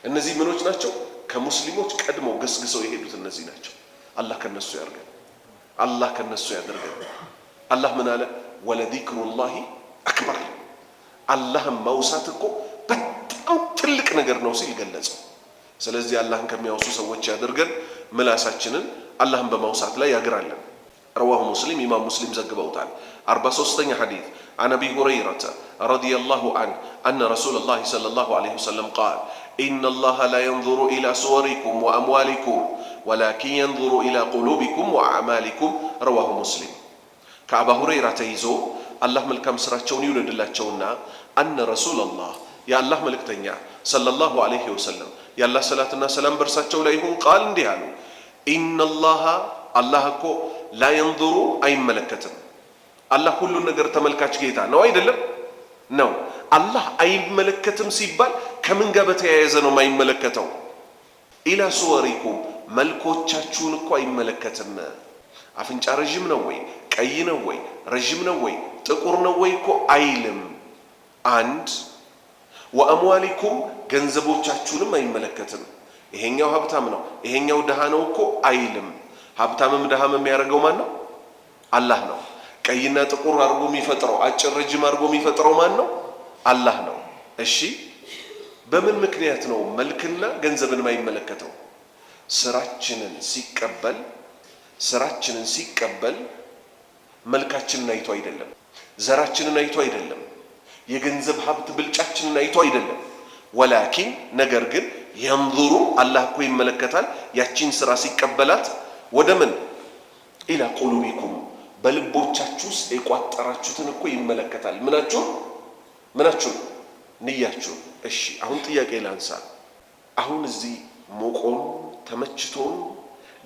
እነዚህ ምኖች ናቸው? ከሙስሊሞች ቀድመው ገስግሰው የሄዱት እነዚህ ናቸው። አላህ ከነሱ ያርገን፣ አላህ ከነሱ ያደርገን። አላህ ምን አለ? ወለዚክሩላሂ አክበር፣ አላህን ማውሳት እኮ በጣም ትልቅ ነገር ነው ሲል ገለጸው። ስለዚህ አላህን ከሚያወሱ ሰዎች ያደርገን፣ ምላሳችንን አላህን በማውሳት ላይ ያግራለን። رواه مسلم، إمام مسلم زجبوتان. 43 حديث عن أبي هريرة رضي الله عنه أن رسول الله صلى الله عليه وسلم قال إن الله لا ينظر إلى صوركم وأموالكم ولكن ينظر إلى قلوبكم وأعمالكم. رواه مسلم. كأبا هريرة يزو الله ملكم سراتشون يولد الله تشونا أن رسول الله يا الله ملك تنيا صلى الله عليه وسلم يا الله صلاتنا سلام برساتشون ليهم قال انديانو إن الله الله كو لا ينظر أي ملكتم. الله كل نجر تملكش جيتا نو أيدلم نو الله أي ملكتم سيبال كمن جابت يا زنو ما يملكتهم إلى صوركم ملكو تشون كو أي ملكتم. عفنش رجم نوي كأي نوي رجم نوي تقر نوي كو أيلم عند وأموالكم جنزبو تشون ما يملكتم. ይሄኛው ሀብታም ነው ይሄኛው ድሃ ነው እኮ አይልም። ሀብታምም ድሃም የሚያደርገው ማን ነው? አላህ ነው። ቀይና ጥቁር አድርጎ የሚፈጥረው አጭር ረጅም አድርጎ የሚፈጥረው ማን ነው? አላህ ነው። እሺ በምን ምክንያት ነው መልክና ገንዘብን የማይመለከተው? ስራችንን ሲቀበል መልካችንን አይቶ አይደለም፣ ዘራችንን አይቶ አይደለም፣ የገንዘብ ሀብት ብልጫችንን አይቶ አይደለም። ወላኪን ነገር ግን የንظሩ አላህ እኮ ይመለከታል ያቺን ስራ ሲቀበላት ወደ ምን ኢላ ቁሉቢኩም በልቦቻችሁ ውስጥ የቋጠራችሁትን እኮ ይመለከታል። ምናችሁ ንያችሁ። እሺ አሁን ጥያቄ ላንሳ። አሁን እዚህ ሞቆን ተመችቶን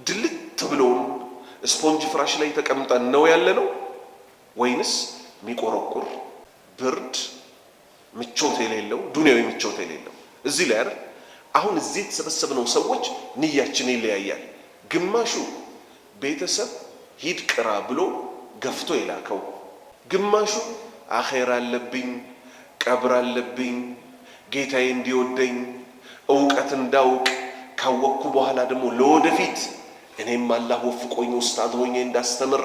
ድልት ብሎን ስፖንጅ ፍራሽ ላይ ተቀምጠን ነው ያለነው ወይንስ የሚቆረቁር ብርድ ምቾት የሌለው ዱንያዊ ምቾት የሌለው እዚህ ላይ አይደል? አሁን እዚህ የተሰበሰብነው ሰዎች ንያችን ይለያያል። ግማሹ ቤተሰብ ሂድ ቅራ ብሎ ገፍቶ የላከው፣ ግማሹ አኼራ አለብኝ ቀብር አለብኝ ጌታዬ እንዲወደኝ እውቀት እንዳውቅ ካወቅኩ በኋላ ደግሞ ለወደፊት እኔም አላህ ወፍቆኝ ኡስታዝ ሆኜ እንዳስተምር።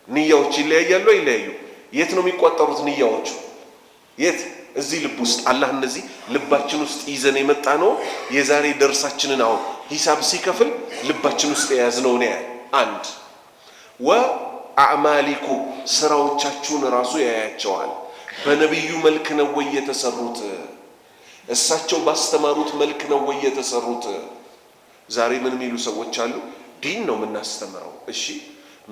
ንያዎች ይለያያሉ አይለያዩ? የት ነው የሚቋጠሩት ንያዎቹ? የት? እዚህ ልብ ውስጥ። አላህ እነዚህ ልባችን ውስጥ ይዘን የመጣ ነው። የዛሬ ደርሳችንን አሁን ሂሳብ ሲከፍል ልባችን ውስጥ የያዝነው ነው። አንድ ወአዕማሊኩም ስራዎቻችሁን ራሱ ያያቸዋል። በነቢዩ መልክ ነው ወይ የተሰሩት? እሳቸው ባስተማሩት መልክ ነው ወይ የተሰሩት? ዛሬ ምን የሚሉ ሰዎች አሉ? ዲን ነው የምናስተምረው። እሺ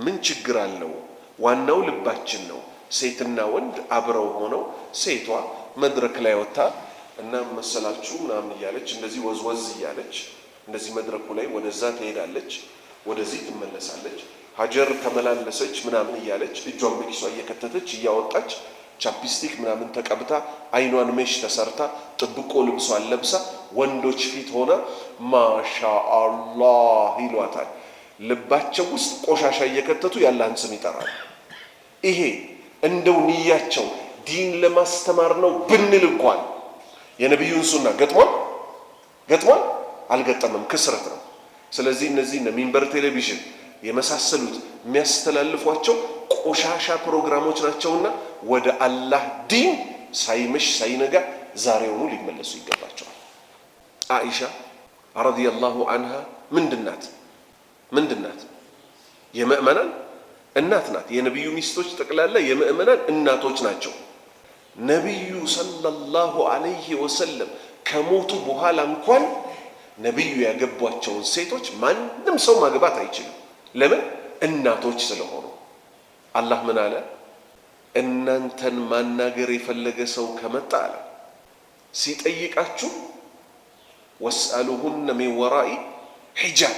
ምን ችግር አለው? ዋናው ልባችን ነው። ሴትና ወንድ አብረው ሆነው ሴቷ መድረክ ላይ ወጣ እና መሰላችሁ ምናምን እያለች እንደዚህ ወዝወዝ እያለች እንደዚህ መድረኩ ላይ ወደዛ ትሄዳለች፣ ወደዚህ ትመለሳለች። ሀጀር ተመላለሰች ምናምን እያለች እጇን በኪሷ እየከተተች እያወጣች ቻፕስቲክ ምናምን ተቀብታ አይኗን ሜሽ ተሰርታ ጥብቆ ልብሷን ለብሳ ወንዶች ፊት ሆና ማሻአላህ ይሏታል። ልባቸው ውስጥ ቆሻሻ እየከተቱ ያላህን ስም ይጠራሉ። ይሄ እንደው ንያቸው ዲን ለማስተማር ነው ብንል እንኳን የነቢዩን ሱና ገጥሟል አልገጠመም፣ ክስረት ነው። ስለዚህ እነዚህ ሚንበር ቴሌቪዥን የመሳሰሉት የሚያስተላልፏቸው ቆሻሻ ፕሮግራሞች ናቸውና ወደ አላህ ዲን ሳይመሽ ሳይነጋ ዛሬውኑ ሊመለሱ ይገባቸዋል። አኢሻ ረዲየላሁ አንሃ ምንድናት? የምእመናን እናት ናት። የነቢዩ ሚስቶች ጠቅላላ የምእመናን እናቶች ናቸው። ነቢዩ ሰለላሁ ዐለይሂ ወሰለም ከሞቱ በኋላ እንኳን ነቢዩ ያገቧቸውን ሴቶች ማንም ሰው ማግባት አይችልም። ለምን? እናቶች ስለሆኑ። አላህ ምን አለ? እናንተን ማናገር የፈለገ ሰው ከመጣ አለ ሲጠይቃችሁ ወስአሉሁነ ሚን ወራኢ ሒጃብ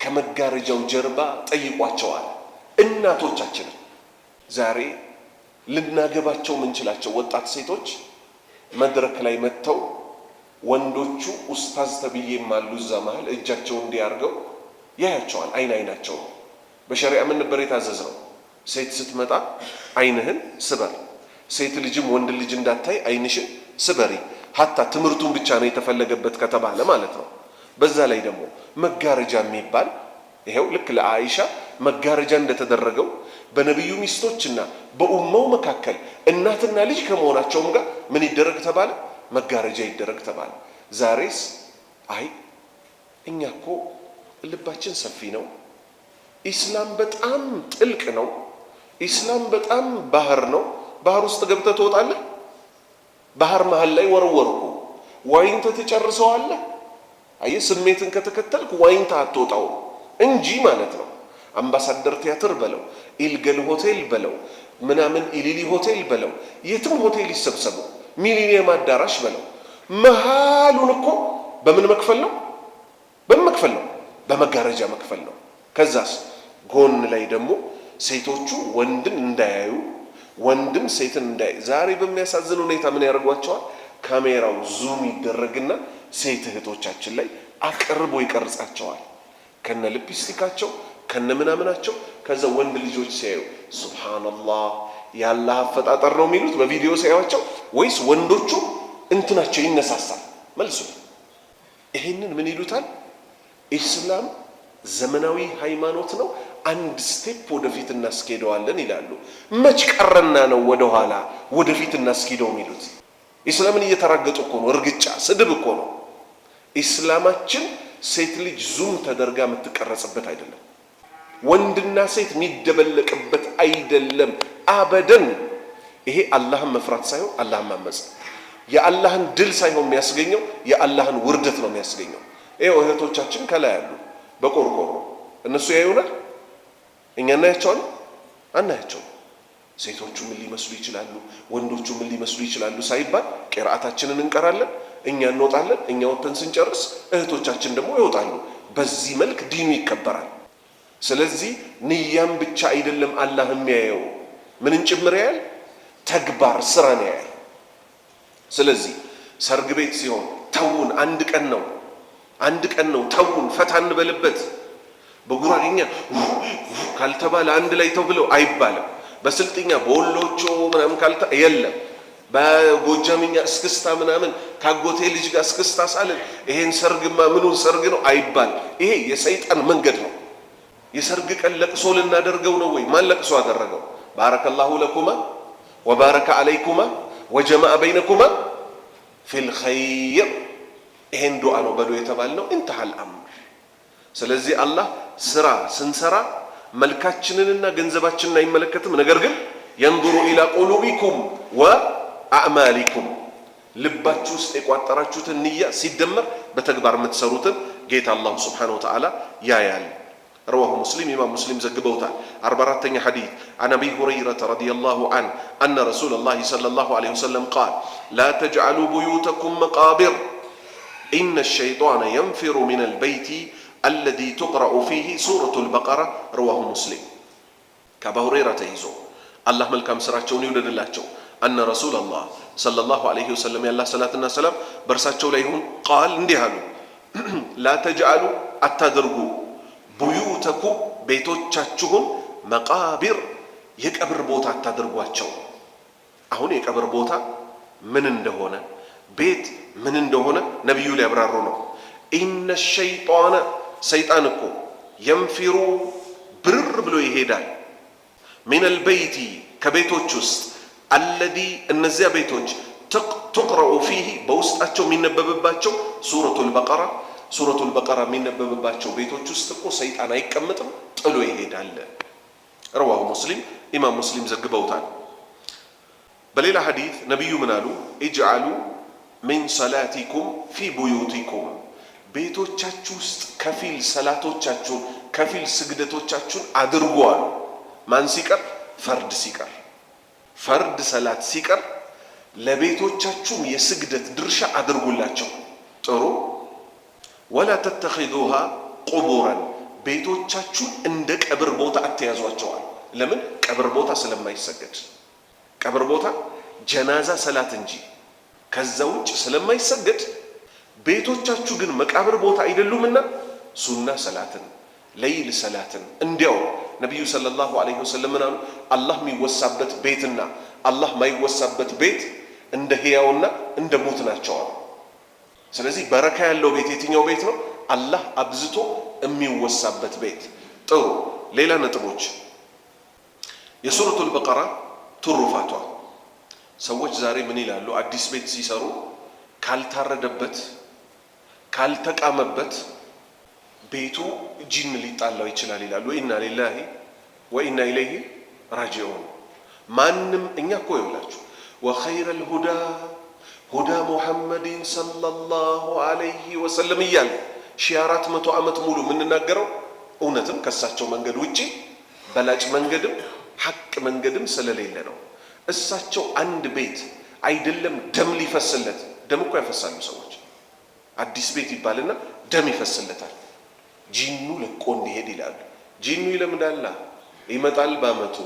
ከመጋረጃው ጀርባ ጠይቋቸዋል። እናቶቻችንን ዛሬ ልናገባቸው ምንችላቸው ወጣት ሴቶች መድረክ ላይ መጥተው ወንዶቹ ኡስታዝ ተብዬም አሉ እዛ መሃል እጃቸው እንዲያርገው ያያቸዋል። አይናቸው በሸሪዓ ምን ነበር የታዘዘው? ሴት ስትመጣ አይንህን ስበር፣ ሴት ልጅም ወንድ ልጅ እንዳታይ አይንሽን ስበሪ። ሀታ ትምህርቱን ብቻ ነው የተፈለገበት ከተባለ ማለት ነው። በዛ ላይ ደግሞ መጋረጃ የሚባል ይሄው ልክ ለአኢሻ መጋረጃ እንደተደረገው በነቢዩ ሚስቶችና በኡማው መካከል እናትና ልጅ ከመሆናቸውም ጋር ምን ይደረግ ተባለ? መጋረጃ ይደረግ ተባለ። ዛሬስ አይ እኛ እኮ ልባችን ሰፊ ነው፣ ኢስላም በጣም ጥልቅ ነው፣ ኢስላም በጣም ባህር ነው። ባህር ውስጥ ገብተህ ትወጣለህ? ባህር መሃል ላይ ወረወርኩ ዋይንተ ትጨርሰዋለህ? አየህ፣ ስሜትን ከተከተልክ ዋይንተ አትወጣው እንጂ ማለት ነው። አምባሳደር ቲያትር በለው፣ ኢልገል ሆቴል በለው፣ ምናምን ኢሊሊ ሆቴል በለው፣ የትም ሆቴል ይሰብሰቡ፣ ሚሊኒየም አዳራሽ በለው፣ መሃሉን እኮ በምን መክፈል ነው? በመጋረጃ መክፈል ነው። ከዛስ ጎን ላይ ደግሞ ሴቶቹ ወንድን እንዳያዩ፣ ወንድም ሴትን እንዳያዩ። ዛሬ በሚያሳዝን ሁኔታ ምን ያደርጓቸዋል? ካሜራው ዙም ይደረግና ሴት እህቶቻችን ላይ አቅርቦ ይቀርጻቸዋል ከነ ልፕስቲካቸው ከነ ምናምናቸው። ከዛ ወንድ ልጆች ሲያዩ ሱብሃንአላህ ያላህ አፈጣጠር ነው የሚሉት በቪዲዮ ሲያዩቸው፣ ወይስ ወንዶቹ እንትናቸው ይነሳሳል? መልሱ። ይሄንን ምን ይሉታል? ኢስላም ዘመናዊ ሃይማኖት ነው፣ አንድ ስቴፕ ወደፊት እናስኬደዋለን ይላሉ። መች ቀረና ነው ወደኋላ ወደፊት እናስኬደው የሚሉት? ኢስላምን እየተራገጡ እኮ ነው። እርግጫ ስድብ እኮ ነው። ኢስላማችን ሴት ልጅ ዙም ተደርጋ የምትቀረጽበት አይደለም። ወንድና ሴት የሚደበለቅበት አይደለም አበደን። ይሄ አላህን መፍራት ሳይሆን አላህን ማመጽ፣ የአላህን ድል ሳይሆን የሚያስገኘው የአላህን ውርደት ነው የሚያስገኘው። ይሄው እህቶቻችን ከላይ ያሉ በቆርቆሮ እነሱ ያዩናል፣ እኛ እናያቸዋለን? አናያቸውም። ሴቶቹ ምን ሊመስሉ ይችላሉ፣ ወንዶቹ ምን ሊመስሉ ይችላሉ ሳይባል ቂርአታችንን እንቀራለን፣ እኛ እንወጣለን። እኛ ወጥተን ስንጨርስ እህቶቻችን ደግሞ ይወጣሉ። በዚህ መልክ ዲኑ ይከበራል። ስለዚህ ንያም ብቻ አይደለም አላህ የሚያየው፣ ምንን ጭምር ያያል? ተግባር ስራን ያያል። ስለዚህ ሰርግ ቤት ሲሆን ተውን፣ አንድ ቀን ነው ተውን፣ ፈታ እንበልበት። በጉራጌኛ ካልተባለ አንድ ላይ ተው ብለው አይባልም። በስልጥኛ በወሎቾ ምናምን የለም። በጎጃምኛ እስክስታ ምናምን ካጎቴ ልጅ ጋር እስክስታ ሳልን ይሄን ሰርግማ ምኑን ሰርግ ነው አይባል። ይሄ የሰይጣን መንገድ ነው። የሰርግ ቀን ለቅሶ ልናደርገው ነው ወይ? ማን ለቅሶ አደረገው? ባረከላሁ ለኩማ ወባረከ አለይኩማ ወጀማዐ በይነኩማ ፊል ኸይር። ይሄን ዱዓ ነው በሉ የተባልነው። እንተሃል አምር። ስለዚህ አላህ ስራ ስንሰራ መልካችንንና ገንዘባችንን አይመለከትም። ነገር ግን የንظሩ ኢላ ቁሉቢኩም ወአዕማሊኩም፣ ልባችሁ ውስጥ የቋጠራችሁትን ንያ ሲደመር በተግባር የምትሰሩትን ጌታ አላሁ ሱብሓነሁ ወተዓላ ያያል። رواه مسلم إمام مسلم زجبوتا 44 حديث عن أبي هريرة رضي الله عنه أن رسول الله صلى الله عليه وسلم قال لا تجعلوا بيوتكم مقابر إن الشيطان ينفر من البيت الذي تقرأ فيه سورة البقرة. رواه مسلم. كأبا هريرة يزو الله ملكم سراتشون يولد الله أن رسول الله صلى الله عليه وسلم يالله صلاة السلام برساتشو ليهون قال اندهالو لا تجعلوا التدرجو ቡዩተኩም ቤቶቻችሁን መቃብር የቀብር ቦታ አታድርጓቸው። አሁን የቀብር ቦታ ምን እንደሆነ ቤት ምን እንደሆነ ነብዩ ሊያብራሩ ነው። ኢነ ሸይጣን ሰይጣን እኮ የንፊሩ ብርር ብሎ ይሄዳል ሚነል በይቲ ከቤቶች ውስጥ አለዚ እነዚያ ቤቶች ትቅረኡ ፊህ በውስጣቸው የሚነበብባቸው ሱረቱል በቀራ ሱረቱል በቀራ የሚነበብባቸው ቤቶች ውስጥ እኮ ሰይጣን አይቀመጥም፣ ጥሎ ይሄዳል። ረዋሁ ሙስሊም ኢማም ሙስሊም ዘግበውታል። በሌላ ሐዲስ ነብዩ ምን አሉ? ኢጅዓሉ ሚን ሰላቲኩም ፊ ቡዩቲኩም፣ ቤቶቻችሁ ውስጥ ከፊል ሰላቶቻችሁን ከፊል ስግደቶቻችሁን አድርጉ አሉ። ማን ሲቀር? ፈርድ ሲቀር፣ ፈርድ ሰላት ሲቀር ለቤቶቻችሁም የስግደት ድርሻ አድርጉላቸው። ጥሩ። ወላ ተተኺዙሃ ቁቡራን፣ ቤቶቻችሁን እንደ ቀብር ቦታ አትያዟቸዋል። ለምን? ቀብር ቦታ ስለማይሰገድ፣ ቀብር ቦታ ጀናዛ ሰላት እንጂ ከዛ ውጭ ስለማይሰገድ፣ ቤቶቻችሁ ግን መቃብር ቦታ አይደሉምና ሱና ሰላትን ለይል ሰላትን እንዲያው ነቢዩ ሰለላሁ ዐለይሂ ወሰለም ምናሉ አላህ የሚወሳበት ቤትና አላህ ማይወሳበት ቤት እንደ ሕያውና እንደ ሙት ናቸዋል። ስለዚህ በረካ ያለው ቤት የትኛው ቤት ነው? አላህ አብዝቶ የሚወሳበት ቤት። ጥሩ። ሌላ ነጥቦች የሱረቱል በቀራ ትሩፋቷ። ሰዎች ዛሬ ምን ይላሉ? አዲስ ቤት ሲሰሩ ካልታረደበት ካልተቃመበት ቤቱ ጂን ሊጣላው ይችላል ይላሉ። ኢና ሊላሂ ወኢና ኢለይሂ ራጂዑን። ማንም እኛ እኮ ይውላችሁ ወኸይረል ሁዳ ሁዳ ሙሐመድን ሰለላሁ ዐለይሂ ወሰለም እያለ 1400 ዓመት ሙሉ የምንናገረው እውነትም ከእሳቸው መንገድ ውጪ በላጭ መንገድም ሐቅ መንገድም ስለሌለ ነው። እሳቸው አንድ ቤት አይደለም ደም ሊፈስለት፣ ደም እኮ ያፈሳሉ ሰዎች። አዲስ ቤት ይባልና ደም ይፈስለታል። ጂኑ ለቆ እንዲሄድ ይላሉ። ጂኑ ይለምዳላ፣ ይመጣል። በአመቱ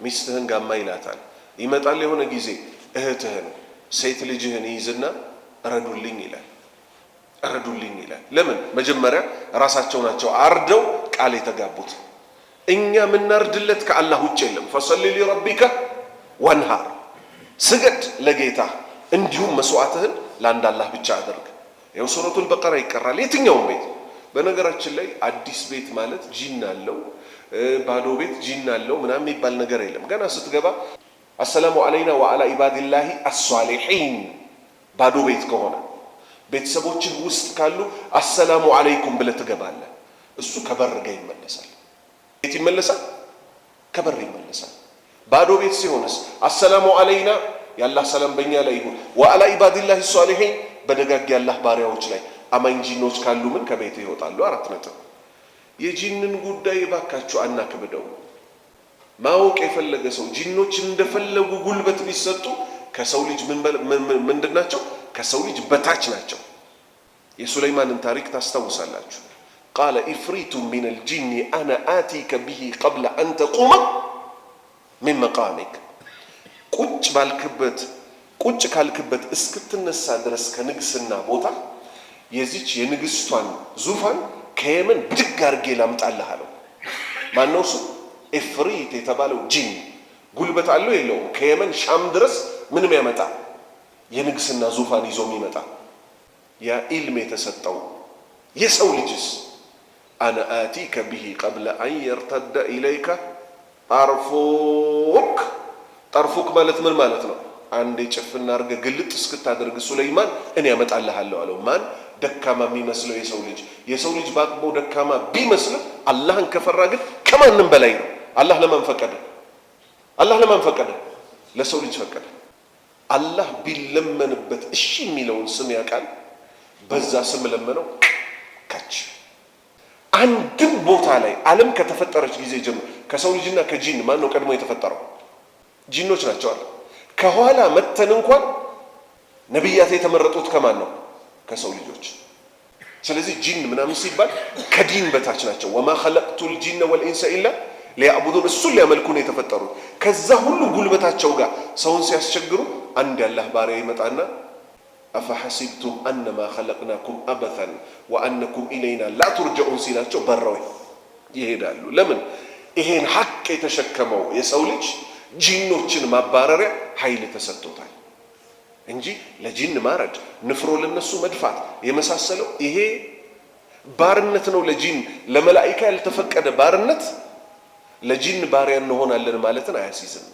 ሚስትህን ጋማ ይላታል። ይመጣል። የሆነ ጊዜ እህትህን ሴት ልጅህን ይይዝና እረዱልኝ ይላል። እረዱልኝ ይላል። ለምን? መጀመሪያ ራሳቸው ናቸው አርደው ቃል የተጋቡት። እኛ የምናርድለት ከአላህ ውጭ የለም። ፈሰሊ ሊረቢከ ወንሃር፣ ስገድ ለጌታ እንዲሁም መስዋዕትህን ለአንድ አላህ ብቻ አድርግ። ያው ሱረቱል በቀራ ይቀራል የትኛውም ቤት። በነገራችን ላይ አዲስ ቤት ማለት ጂን አለው ባዶ ቤት ጂን አለው ምናምን የሚባል ነገር የለም። ገና ስትገባ አሰላሙ አለይና ወአላ ኢባዲላሂ አሷሊሒን ባዶ ቤት ከሆነ ቤተሰቦችህ ውስጥ ካሉ አሰላሙ አለይኩም ብለህ ትገባለህ። እሱ ከበር ጋር ይመለሳል። ቤት ይመለሳል፣ ከበር ይመለሳል። ባዶ ቤት ሲሆንስ አሰላሙ አለይና የአላህ ሰላም በእኛ ላይ ይሁን፣ ወአላ ኢባዲላሂ አሷሊሒን በደጋግ የአላህ ባሪያዎች ላይ አማኝ ጂኖች ካሉ ምን ከቤት ይወጣሉ። 4 ነጥብ። የጂንን ጉዳይ ባካችሁ አናክብደው። ማወቅ የፈለገ ሰው ጂኖች እንደፈለጉ ጉልበት ቢሰጡ ከሰው ልጅ ምንድን ናቸው? ከሰው ልጅ በታች ናቸው። የሱለይማንን ታሪክ ታስታውሳላችሁ። ቃለ ኢፍሪቱ ሚነል ጂኒ አነ አቲከ ቢሂ ቀብለ አን ተቁመ ሚን መቃሚክ። ቁጭ ካልክበት እስክትነሳ ድረስ ከንግስና ቦታ የዚች የንግስቷን ዙፋን ከየመን ብድግ አድርጌ ላምጣልህ አለው። ማነው እሱ? ኢፍሪት የተባለው ጂን ጉልበት አለው የለውም? ከየመን ሻም ድረስ ምንም ያመጣ የንግስና ዙፋን ይዞ የሚመጣ ያ ኢልም የተሰጠው የሰው ልጅስ አነ አቲከ ቢሂ ቀብለ አን የርተደ ኢለይከ ጠርፉክ። ጠርፉክ ማለት ምን ማለት ነው? አንዴ ጭፍና አድርገህ ግልጥ እስክታደርግ ሱለይማን እኔ ያመጣልሃለሁ አለው። ማን? ደካማ የሚመስለው የሰው ልጅ በአቅሙ ደካማ ቢመስልም አላህን ከፈራ ግን ከማንም በላይ ነው። አላህ ለማን ፈቀደ? ለሰው ልጅ ፈቀደ። አላህ ቢለመንበት እሺ የሚለውን ስም ያውቃል። በዛ ስም ለመነው ከች። አንድም ቦታ ላይ ዓለም ከተፈጠረች ጊዜ ጀምሮ ከሰው ልጅና ከጂን ማን ነው ቀድሞ የተፈጠረው? ጂኖች ናቸው አለ። ከኋላ መተን እንኳን ነቢያት የተመረጡት ከማን ነው? ከሰው ልጆች። ስለዚህ ጂን ምናምን ሲባል ከዲን በታች ናቸው። ወማ ኸለቅቱል ጂነ ወልኢንሰ ኢላ ሊያዕቡዱን፣ እሱን ሊያመልኩ ነው የተፈጠሩት። ከዛ ሁሉ ጉልበታቸው ጋር ሰውን ሲያስቸግሩ አንድ ያላህ ባሪያ ይመጣና አፈሐሲብቱም አነማ ኸለቅናኩም አበተን ወአነኩም ኢለይና ላ ቱርጀኡን ሲላቸው በረው ይሄዳሉ። ለምን? ይሄን ሐቅ የተሸከመው የሰው ልጅ ጂኖችን ማባረሪያ ኃይል ተሰጥቶታል እንጂ ለጂን ማረድ፣ ንፍሮ ለነሱ መድፋት የመሳሰለው ይሄ ባርነት ነው። ለጂን ለመላኢካ ያልተፈቀደ ባርነት ለጂን ባሪያ እንሆናለን ማለትን አያሲዝም።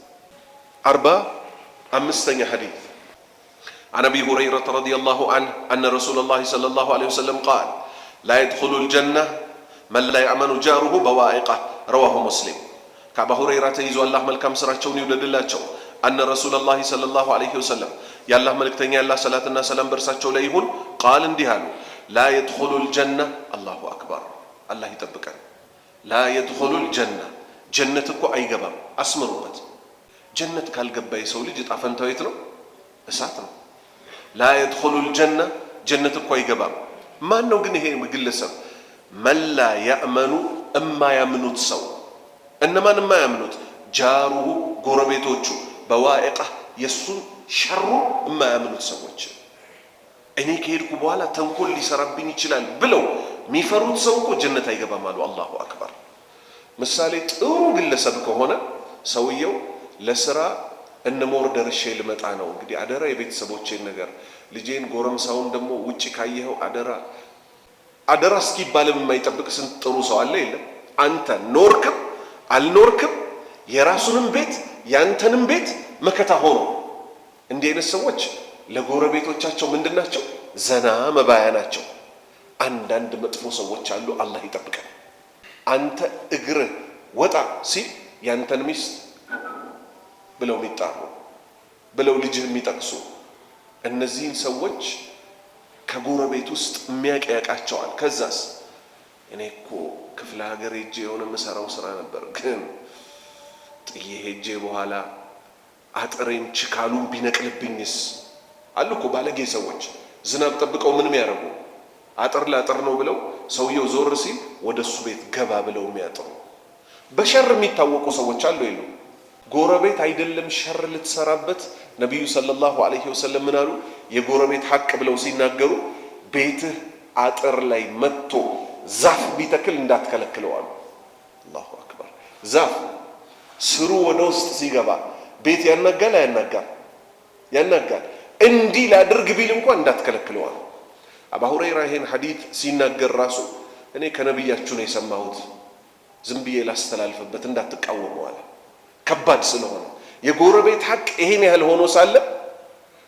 45ኛ ሐዲስ عن أبي هريرة رضي الله عنه أن رسول الله صلى الله عليه وسلم قال لا يدخل الجنة من لا يأمن جاره بوائقه رواه مسلم. كأبا هريرة يزو الله ملكم سراتشون يولد الله أن رسول الله صلى الله عليه وسلم يا الله ملك تنيا الله صلاة الناس سلام برساتشو ليهون قال اندهالو لا يدخل الجنة الله أكبر الله يتبكى لا يدخل الجنة جنتك أي جبام أسمروت جنة كالجبا يسولي جت أفنتويتنا أساتنا لا يدخل الجنة جنتك أي جبام ما نوجنه مجلسا من لا يأمن أما يمنوت سو إنما ما يمنوت جاره قربيتوچو بوائقه يسون شر ما يمنوت سوچ እኔ ከሄድኩ በኋላ ተንኮል ሊሰራብኝ ይችላል ብለው የሚፈሩት ሰው እኮ ጀነት አይገባም አሉ። አላሁ አክበር። ምሳሌ ጥሩ ግለሰብ ከሆነ ሰውየው ለስራ እነሞር ደርሼ ልመጣ ነው፣ እንግዲህ አደራ የቤተሰቦቼን ነገር ልጄን ጎረምሳውን ደግሞ ውጪ ካየኸው አደራ እስኪባልም የማይጠብቅ ስንት ጥሩ ሰው አለ የለም? አንተ ኖርክም አልኖርክም የራሱንም ቤት ያንተንም ቤት መከታ ሆኖ እንዲህ አይነት ሰዎች ለጎረቤቶቻቸው ምንድናቸው? ዘና መባያ ናቸው። አንዳንድ መጥፎ ሰዎች አሉ፣ አላህ ይጠብቀን። አንተ እግር ወጣ ሲል ያንተን ሚስት ብለው የሚጣሩ ብለው ልጅህ የሚጠቅሱ እነዚህን ሰዎች ከጎረቤት ውስጥ የሚያቀያቃቸዋል። ከዛስ እኔ እኮ ክፍለ ሀገር ሄጄ የሆነ የምሰራው ስራ ነበር፣ ግን ጥዬ ሄጄ በኋላ አጥሬን ችካሉን ቢነቅልብኝስ አሉ እኮ ባለጌ ሰዎች። ዝናብ ጠብቀው ምንም ያደርጉ አጥር ላጥር ነው ብለው ሰውየው ዞር ሲል ወደሱ ቤት ገባ ብለው የሚያጥሩ በሸር የሚታወቁ ሰዎች አሉ የሉ? ጎረቤት አይደለም ሸር ልትሰራበት ነብዩ ሰለላሁ ዐለይሂ ወሰለም ምን አሉ? የጎረቤት ሐቅ ብለው ሲናገሩ ቤትህ አጥር ላይ መጥቶ ዛፍ ቢተክል እንዳትከለክለው አሉ። አላሁ አክበር። ዛፍ ስሩ ወደ ውስጥ ሲገባ ቤት ያናጋል። እንዲህ ላድርግ ቢል እንኳን እንዳትከለክለው አሉ። አቡ ሁረይራ ይሄን ሐዲስ ሲናገር ራሱ እኔ ከነብያችሁ ነው የሰማሁት ዝም ብዬ ላስተላልፍበት እንዳትቃወሙ አለ። ከባድ ስለሆነ የጎረቤት ሐቅ ይሄን ያህል ሆኖ ሳለ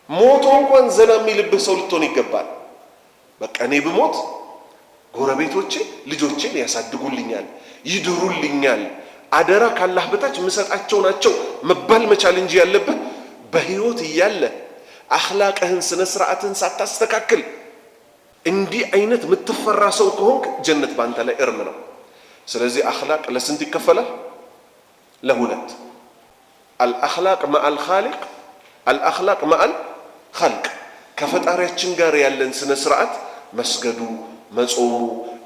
ሞቶ እንኳን ዘና የሚልብህ ሰው ልትሆን ይገባል። በቃ እኔ ብሞት ጎረቤቶቼ ልጆቼን ያሳድጉልኛል፣ ይድሩልኛል፣ አደራ ካላህ በታች ምሰጣቸው ናቸው መባል መቻል እንጂ ያለብህ በህይወት እያለ አኽላቅህን ስነ ስርዓትን ሳታስተካክል እንዲህ አይነት ምትፈራ ሰው ከሆንክ ጀነት ባንተ ላይ እርም ነው። ስለዚህ አኽላቅ ለስንት ይከፈላል? ለሁለት። አልአኽላቅ መዐል ኻሊቅ፣ አልአኽላቅ መዐል ኸልቅ። ከፈጣሪያችን ጋር ያለን ስነ ስርዓት መስገዱ፣ መጾሙ፣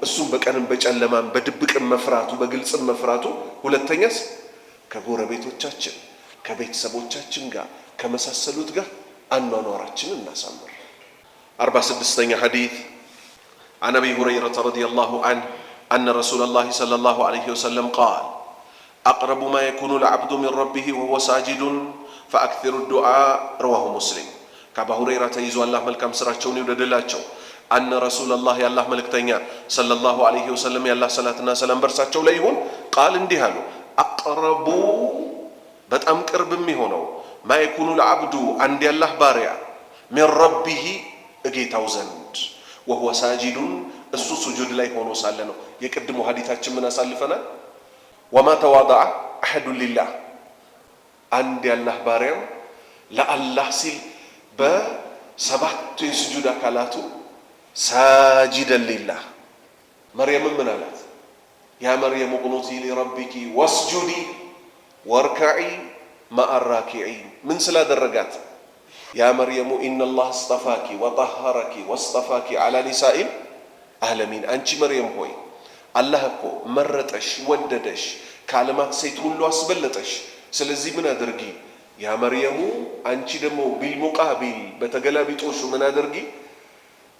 እሱም በቀንም በጨለማም በድብቅም መፍራቱ በግልጽም መፍራቱ። ሁለተኛስ ከጎረቤቶቻችን ከቤተሰቦቻችን ጋር ከመሳሰሉት ጋር አኗኗራችንን እናሳምር። 46ኛ ሐዲስ عن أبي هريرة رضي الله عنه أن رسول الله صلى الله عليه وسلم قال أقرب ما يكون العبد من ربه وهو ساجد فأكثر الدعاء رواه مسلم كأبا هريرة تيزو الله ملكم سراچون يوددلاچو أن رسول الله يا الله ملكتنيا صلى الله عليه وسلم يا الله صلاتنا سلام برساچو ላይ ይሁን قال እንዲህ አሉ أقرب በጣም ቅርብ የሚሆነው ما يكون العبد عند الله ባሪያ من ربه እጌታው ዘንድ وهو ساجد እሱ ሱጁድ ላይ ሆኖ ሳለ ነው። የቅድሙ ሐዲታችን ምን አሳልፈናል? وما تواضع أحد لله አንድ ያላህ ባሪያም ለአላህ ሲል በሰባቱ የሱጁድ አካላቱ ساجدا لله مريم من አላት? يا مريم اقنتي لربك واسجدي واركعي مع الراكعين من ስላደረጋት يا مريم إن الله اصطفاك وطهرك واصطفاك على نساء العالمين አንቺ መርየም ሆይ አላህ እኮ መረጠሽ ወደደሽ ከዓለማት ሴት ሁሉ አስበለጠሽ። ስለዚህ ምን አድርጊ ያ መርየሙ አንቺ ደግሞ ቢልሙቃቢል በተገላቢጦሹ ምን አድርጊ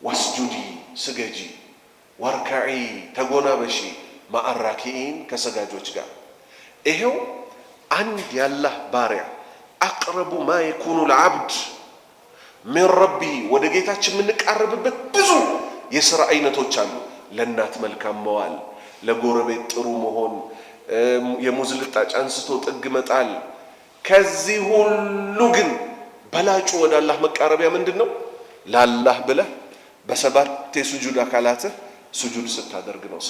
ወስጁዲ ስገጂ ወርካዒ ተጎናበሺ ማአራኪኢን ከሰጋጆች ጋር። ይሄው አንድ ያላህ ባሪያ አቅረቡ ማ የኩኑ ልዓብድ ሚን ረቢ ወደ ጌታችን የምንቃረብበት ብዙ የሥራ አይነቶች አሉ። ለእናት መልካም መዋል፣ ለጎረቤት ጥሩ መሆን፣ የሙዝ ልጣጭ አንስቶ ጥግ መጣል። ከዚህ ሁሉ ግን በላጩ ወደ አላህ መቃረቢያ ምንድን ነው? ለአላህ ብለህ በሰባት የሱጁድ አካላትህ ሱጁድ ስታደርግ ነው።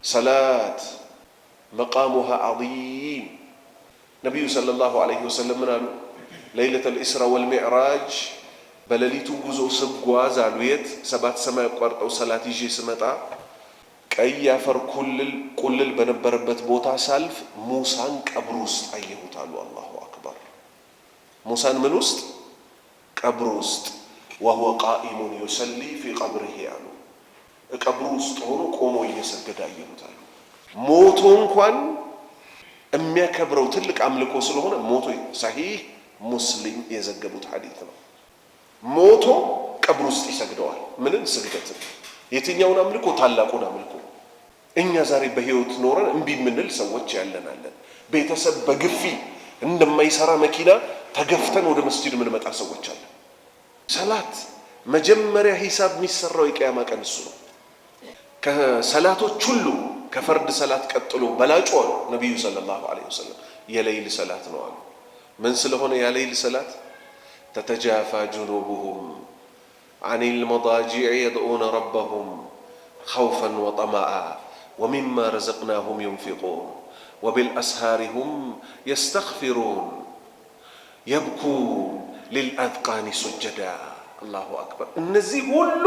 ሰላት መቃሙሃ ዐዚም። ነቢዩ ሰለላሁ ዐለይሂ ወሰለም ምን አሉ? ለይለተል ኢስራ ወልሚዕራጅ በሌሊቱ ጉዞ ስጓዝ አሉ የት ሰባት ሰማይ አቋርጠው ሰላት ይዤ ስመጣ ቀይ አፈር ቁልል በነበረበት ቦታ ሳልፍ ሙሳን ቀብር ውስጥ አየሁት አሉ። አላሁ አክበር። ሙሳን ምን ውስጥ? ቀብር ውስጥ። ወሁወ ቃኢሙን ዩሰሊ ፊ ቀብሪሂ አሉ። ቀብሩ ውስጥ ሆኖ ቆሞ እየሰገደ አየሁት አሉ። ሞቶ እንኳን የሚያከብረው ትልቅ አምልኮ ስለሆነ ሞቶ ሰሂህ ሙስሊም የዘገቡት ሐዲስ ነው። ሞቶ ቀብር ውስጥ ይሰግደዋል። ምንን? ስግደትን። የትኛውን አምልኮ? ታላቁን አምልኮ። እኛ ዛሬ በህይወት ኖረን እምቢ የምንል ሰዎች ያለናለን። ቤተሰብ በግፊ እንደማይሰራ መኪና ተገፍተን ወደ መስጂድ የምንመጣ ሰዎች አለን። ሰላት መጀመሪያ ሂሳብ የሚሰራው የቂያማ ቀን እሱ ነው። ከሰላቶች ሁሉ ከፈርድ ሰላት ቀጥሎ በላጩ አሉ ነቢዩ ሰለላሁ ዐለይሂ ወሰለም የሌይል ሰላት ነው አሉ። ምን ስለሆነ የሌይል ሰላት? ተተጃፋ ጁኑቡሁም ዐኒል መዳጂዕ የድዑነ ረበሁም ኸውፈን ወጠመዓ ወሚማ ረዘቅናሁም ዩንፊቁን ወቢልአስሃሪ ሁም የስተግፊሩን የብኩን ሊልአዝቃኒ ሱጀዳ። አላሁ አክበር። እነዚህ ሁሉ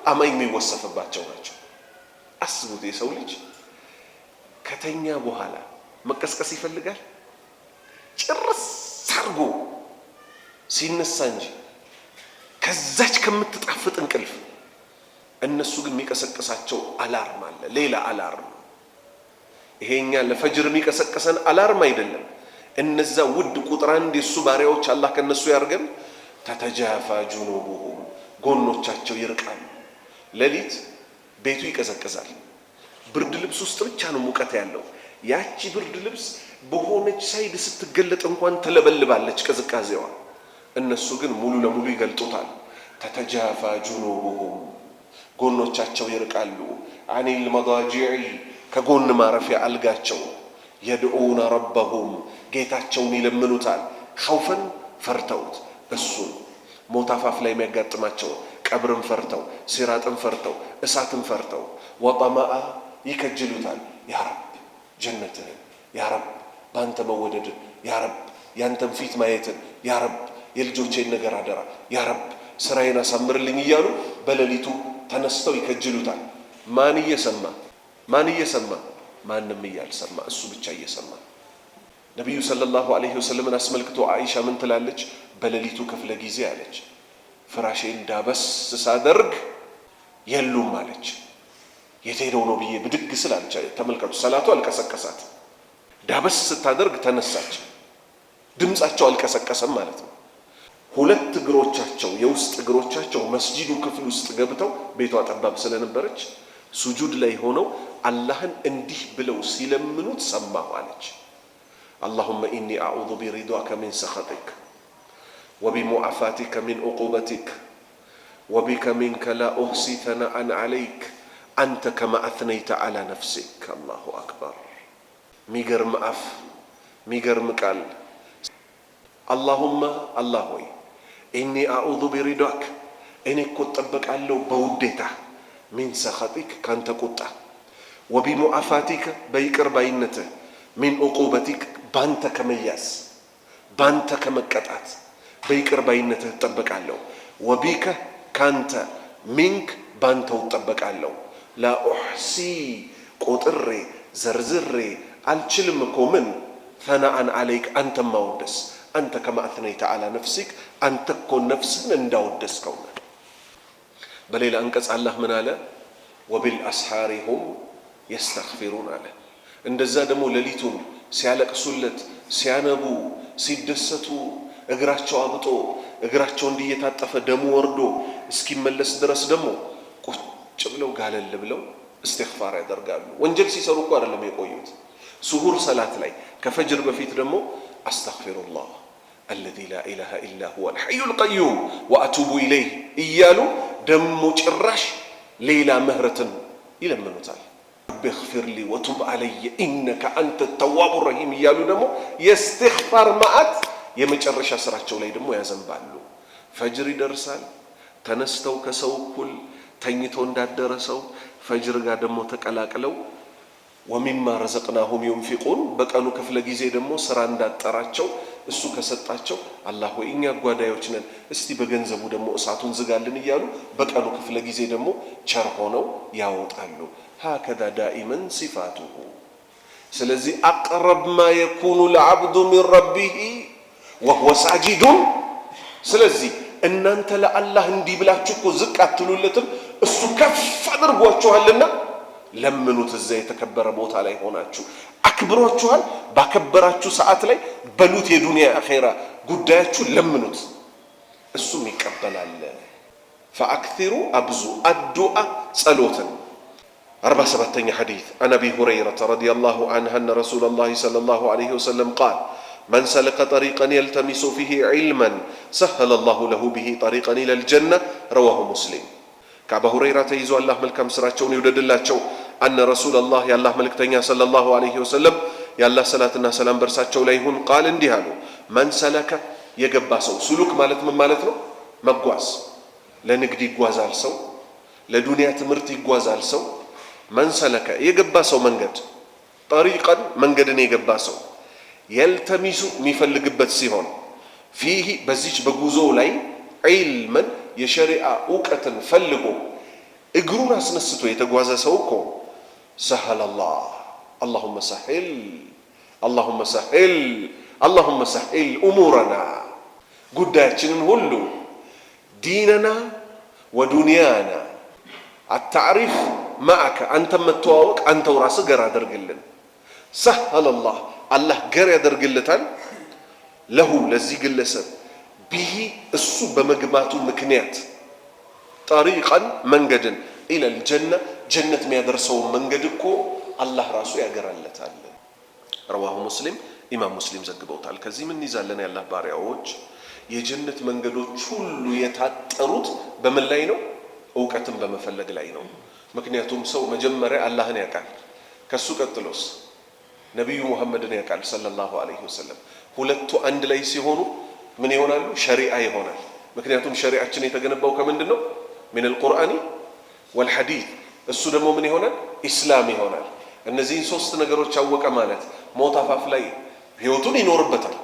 አማኝ የሚወሰፍባቸው ናቸው። አስቡት፣ የሰው ልጅ ከተኛ በኋላ መቀስቀስ ይፈልጋል ጭርስ አርጎ ሲነሳ እንጂ ከዛች ከምትጣፍጥ እንቅልፍ። እነሱ ግን የሚቀሰቅሳቸው አላርም አለ፣ ሌላ አላርም። ይሄኛ ለፈጅር የሚቀሰቅሰን አላርም አይደለም። እነዛ ውድ ቁጥር አንድ የሱ ባሪያዎች አላህ ከነሱ ያርገን። ተተጃፋ ጁኑቡሁም ጎኖቻቸው ይርቃሉ። ሌሊት ቤቱ ይቀዘቅዛል። ብርድ ልብስ ውስጥ ብቻ ነው ሙቀት ያለው። ያቺ ብርድ ልብስ በሆነች ሳይድ ስትገለጥ እንኳን ተለበልባለች ቅዝቃዜዋ። እነሱ ግን ሙሉ ለሙሉ ይገልጡታል። ተተጃፋ ጁኑቡሁም ጎኖቻቸው ይርቃሉ አኒል መዳጂዕ ከጎን ማረፊያ አልጋቸው የድዑነ ረበሁም ጌታቸውን ይለምኑታል ኸውፈን ፈርተውት እሱን ሞት አፋፍ ላይ የሚያጋጥማቸው ቀብርን ፈርተው ሲራጥን ፈርተው እሳትን ፈርተው ወጠማአ ይከጅሉታል ያ ረብ ጀነትህን ያ ረብ ባንተ መወደድን ያ ረብ ያንተን ፊት ማየትን ያ ረብ የልጆቼን ነገር አደራ ያ ረብ ስራዬን አሳምርልኝ እያሉ በሌሊቱ ተነስተው ይከጅሉታል ማን እየሰማ ማንም እያልሰማ እሱ ብቻ እየሰማ ነብዩ ሰለላሁ ዐለይሂ ወሰለም አስመልክቶ አይሻ ምን ትላለች በሌሊቱ ክፍለ ጊዜ አለች ፍራሼን ዳበስ ሳደርግ የሉም አለች የት ሄደው ነው ብዬ ብድግ ስላለች ተመልከቱ ሰላቱ አልቀሰቀሳት ዳበስ ስታደርግ ተነሳች ድምጻቸው አልቀሰቀሰም ማለት ነው ሁለት እግሮቻቸው የውስጥ እግሮቻቸው መስጂዱ ክፍል ውስጥ ገብተው ቤቷ ጠባብ ስለነበረች ሱጁድ ላይ ሆነው አላህን እንዲህ ብለው ሲለምኑት ሰማሁ አለች اللهم إني أعوذ برضاك من سخطك وبمعافاتك من عقوبتك وبك منك لا أحصي ثناء عليك أنت كما أثنيت على نفسك الله أكبر ميغرم أف ميغرم قال اللهم الله إني أعوذ برضاك إني كنت أبقى له بودته من سخطك كانت قطع وبمعافاتك بيكر باينته من عقوبتك بانت كمياس بانت كمقطعت بيكر باينته تطبق له وبك كانت منك بانت تطبق له لا احصي قطري زرزري الچلم كومن ثناء عليك انت مودس انت كما اثنيت على نفسك انت كون نفسك انداودس كون بليل انقص الله من على وبالاسحار هم يستغفرون على እንደዛ ደግሞ ሌሊቱን ሲያለቅሱለት ሲያነቡ ሲደሰቱ እግራቸው አብጦ እግራቸው እንዲየታጠፈ ደሙ ወርዶ እስኪመለስ ድረስ ደግሞ ቁጭ ብለው ጋለል ብለው استغفار ያደርጋሉ ወንጀል ሲሰሩ እኮ አይደለም የቆዩት ሱሁር ሰላት ላይ ከፈጅር በፊት ደግሞ አስተግፊሩላህ الذي لا اله الا هو الحي القيوم واتوب اليه እያሉ ደግሞ ጭራሽ ሌላ ምህረትን ይለምኑታል اغفر لي وتب علي انك انت التواب الرحيم እያሉ ደግሞ የእስትግፋር ማአት የመጨረሻ ስራቸው ላይ ደግሞ ያዘንባሉ ፈጅር ይደርሳል ተነስተው ከሰው እኩል ተኝቶ እንዳደረሰው ፈጅር ጋር ደግሞ ተቀላቅለው ومما رزقناهم ينفقون በቀኑ ክፍለ ጊዜ ደግሞ ስራ እንዳጠራቸው እሱ ከሰጣቸው አላህ ወይ እኛ ጓዳዮች ነን እስቲ በገንዘቡ ደግሞ እሳቱን ዝጋልን እያሉ በቀኑ ክፍለ ጊዜ ደግሞ ቸር ሆነው ያወጣሉ هكذا دائما صفاته ስለዚህ اقرب ما يكون العبد من ربه وهو ساجد ስለዚህ እናንተ ለአላህ እንዲህ ብላችሁ እኮ ዝቅ አትሉለትም እሱ ከፍ አድርጓችኋልና ለምኑት እዛ የተከበረ ቦታ ላይ ሆናችሁ አክብሯችኋል ባከበራችሁ ሰዓት ላይ በሉት የዱንያ አኺራ ጉዳያችሁ ለምኑት እሱም ይቀበላል فاكثروا ابزوا الدعاء ጸሎትን 47ኛ حديث عن ابي هريره رضي الله عنه ان رسول الله صلى الله عليه وسلم قال من سلك طريقا يلتمس فيه علما سهل الله له به طريقا الى الجنه رواه مسلم كابو هريره تيزو الله መልካም ስራቸውን ይወደድላቸው ان رسول الله يا الله መልእክተኛ صلى الله عليه وسلم يا الله ሰላትና ሰላም በርሳቸው ላይ ይሁን قال እንዲህ አሉ من سلك የገባ ሰው ሱሉክ ማለት ምን ማለት ነው መጓዝ ለንግድ ይጓዛል ሰው ለዱንያ ትምህርት ይጓዛል ሰው من سلك የገባ ሰው መንገድ طريقا መንገድን የገባ ሰው يلتمس የሚፈልግበት ሲሆን فيه በዚች በጉዞ ላይ علما የሸሪዓ ዕውቀትን ፈልጎ እግሩን አስነስቶ የተጓዘ ሰው እኮ سهل الله اللهم سهل اللهم سهل اللهم سهل امورنا ጉዳያችንን ሁሉ ديننا ودنيانا التعريف معك أنت متواوق أنت وراسه غير أدرجلن سهل الله الله غير أدرجلتان له لذي جلسن به السوب بمجمعته مكنيات طريقا منجدا إلى الجنة جنة ما يدرسه منجدكو الله راسه يغير اللتان رواه مسلم إمام مسلم زجبوت على كزي من نزال لنا الله بارعوج የጀነት መንገዶች ሁሉ የታጠሩት በምን ላይ ነው? እውቀትን በመፈለግ ላይ ነው። ምክንያቱም ሰው መጀመሪያ አላህን ያውቃል። ከሱ ቀጥሎስ ነብዩ ሙሐመድን ያውቃል ሰለላሁ ዐለይሂ ወሰለም። ሁለቱ አንድ ላይ ሲሆኑ ምን ይሆናሉ? ሸሪዓ ይሆናል። ምክንያቱም ሸሪዓችን የተገነባው ከምንድን ነው? ሚነል ቁርአኒ ወልሐዲስ። እሱ ደግሞ ምን ይሆናል? ኢስላም ይሆናል። እነዚህን ሶስት ነገሮች አወቀ ማለት ሞት አፋፍ ላይ ህይወቱን ይኖርበታል።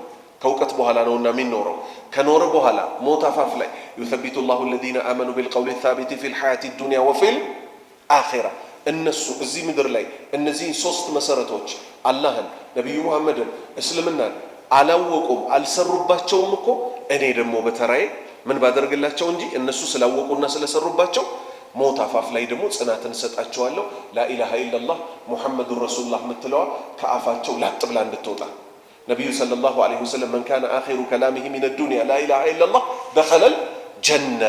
ከእውቀት በኋላ ነውና የሚኖረው። ከኖረ በኋላ ሞት አፋፍ ላይ يثبت الله الذين آمنوا بالقول الثابت في الحياة الدنيا وفي الآخرة። እነሱ እዚህ ምድር ላይ እነዚህን ሶስት መሰረቶች አላህን፣ ነብዩ ሙሐመድን፣ እስልምናን አላወቁም አልሰሩባቸውም እኮ እኔ ደግሞ በተራዬ ምን ባደርግላቸው እንጂ እነሱ ስላወቁና ስለሰሩባቸው ሞት አፋፍ ላይ ደግሞ ጽናትን ሰጣቸዋለሁ። ላኢላሃ ኢላላህ ሙሐመዱር ረሱሉላህ ምትለዋ ከአፋቸው ላጥ ብላ እንድትወጣ ነብዩ ሰለላሁ ዐለይሂ ወሰለም መን ካነ አኺሩ ከላሚሂ ሚነ ዱንያ ላኢላሃ ኢላላህ ደኸለል ጀና።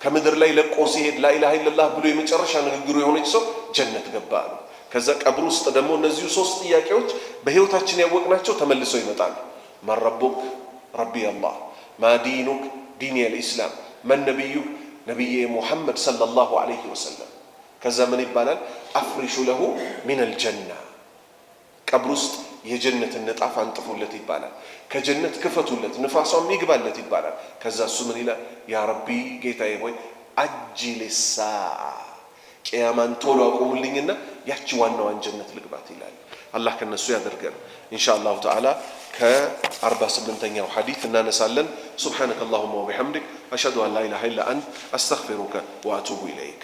ከምድር ላይ ለቆ ሲሄድ ላኢላሃ ኢላላህ ብሎ የመጨረሻ ንግግሩ የሆነች ሰው ጀነት ገባ ነው። ከዛ ቀብር ውስጥ ደግሞ እነዚሁ ሶስት ጥያቄዎች በህይወታችን ያወቅናቸው ተመልሰው ይመጣሉ። ማን ረቡክ? ረቢ አላህ። ማ ዲኑክ? ዲኒ አልኢስላም። መን ነቢዩክ? ነቢዬ ሙሐመድ ሰለላሁ ዐለይሂ ወሰለም። ከዛ ምን ይባላል? አፍሪሹ ለሁ ሚነል ጀና። ቀብር ውስጥ የጀነትን ንጣፍ አንጥፉለት ይባላል። ከጀነት ክፈቱለት ንፋሷም ይግባለት ይባላል። ከዛ እሱ ምን ይላል? ያ ረቢ ጌታዬ ሆይ አጅል ሰዓ ቅያማን ቶሎ አቁሙልኝና ያቺ ዋናዋን ጀነት ልግባት ይላል። አላህ ከነሱ ያደርገን ኢንሻአላሁ ተዓላ። ከ48ኛው ሐዲስ እናነሳለን። ሱብሓነከ አላሁመ ወቢሐምዲክ አሽሀዱ አን ላ ኢላሃ ኢላ አንተ አስተግፊሩከ ወአቱቡ ኢለይክ።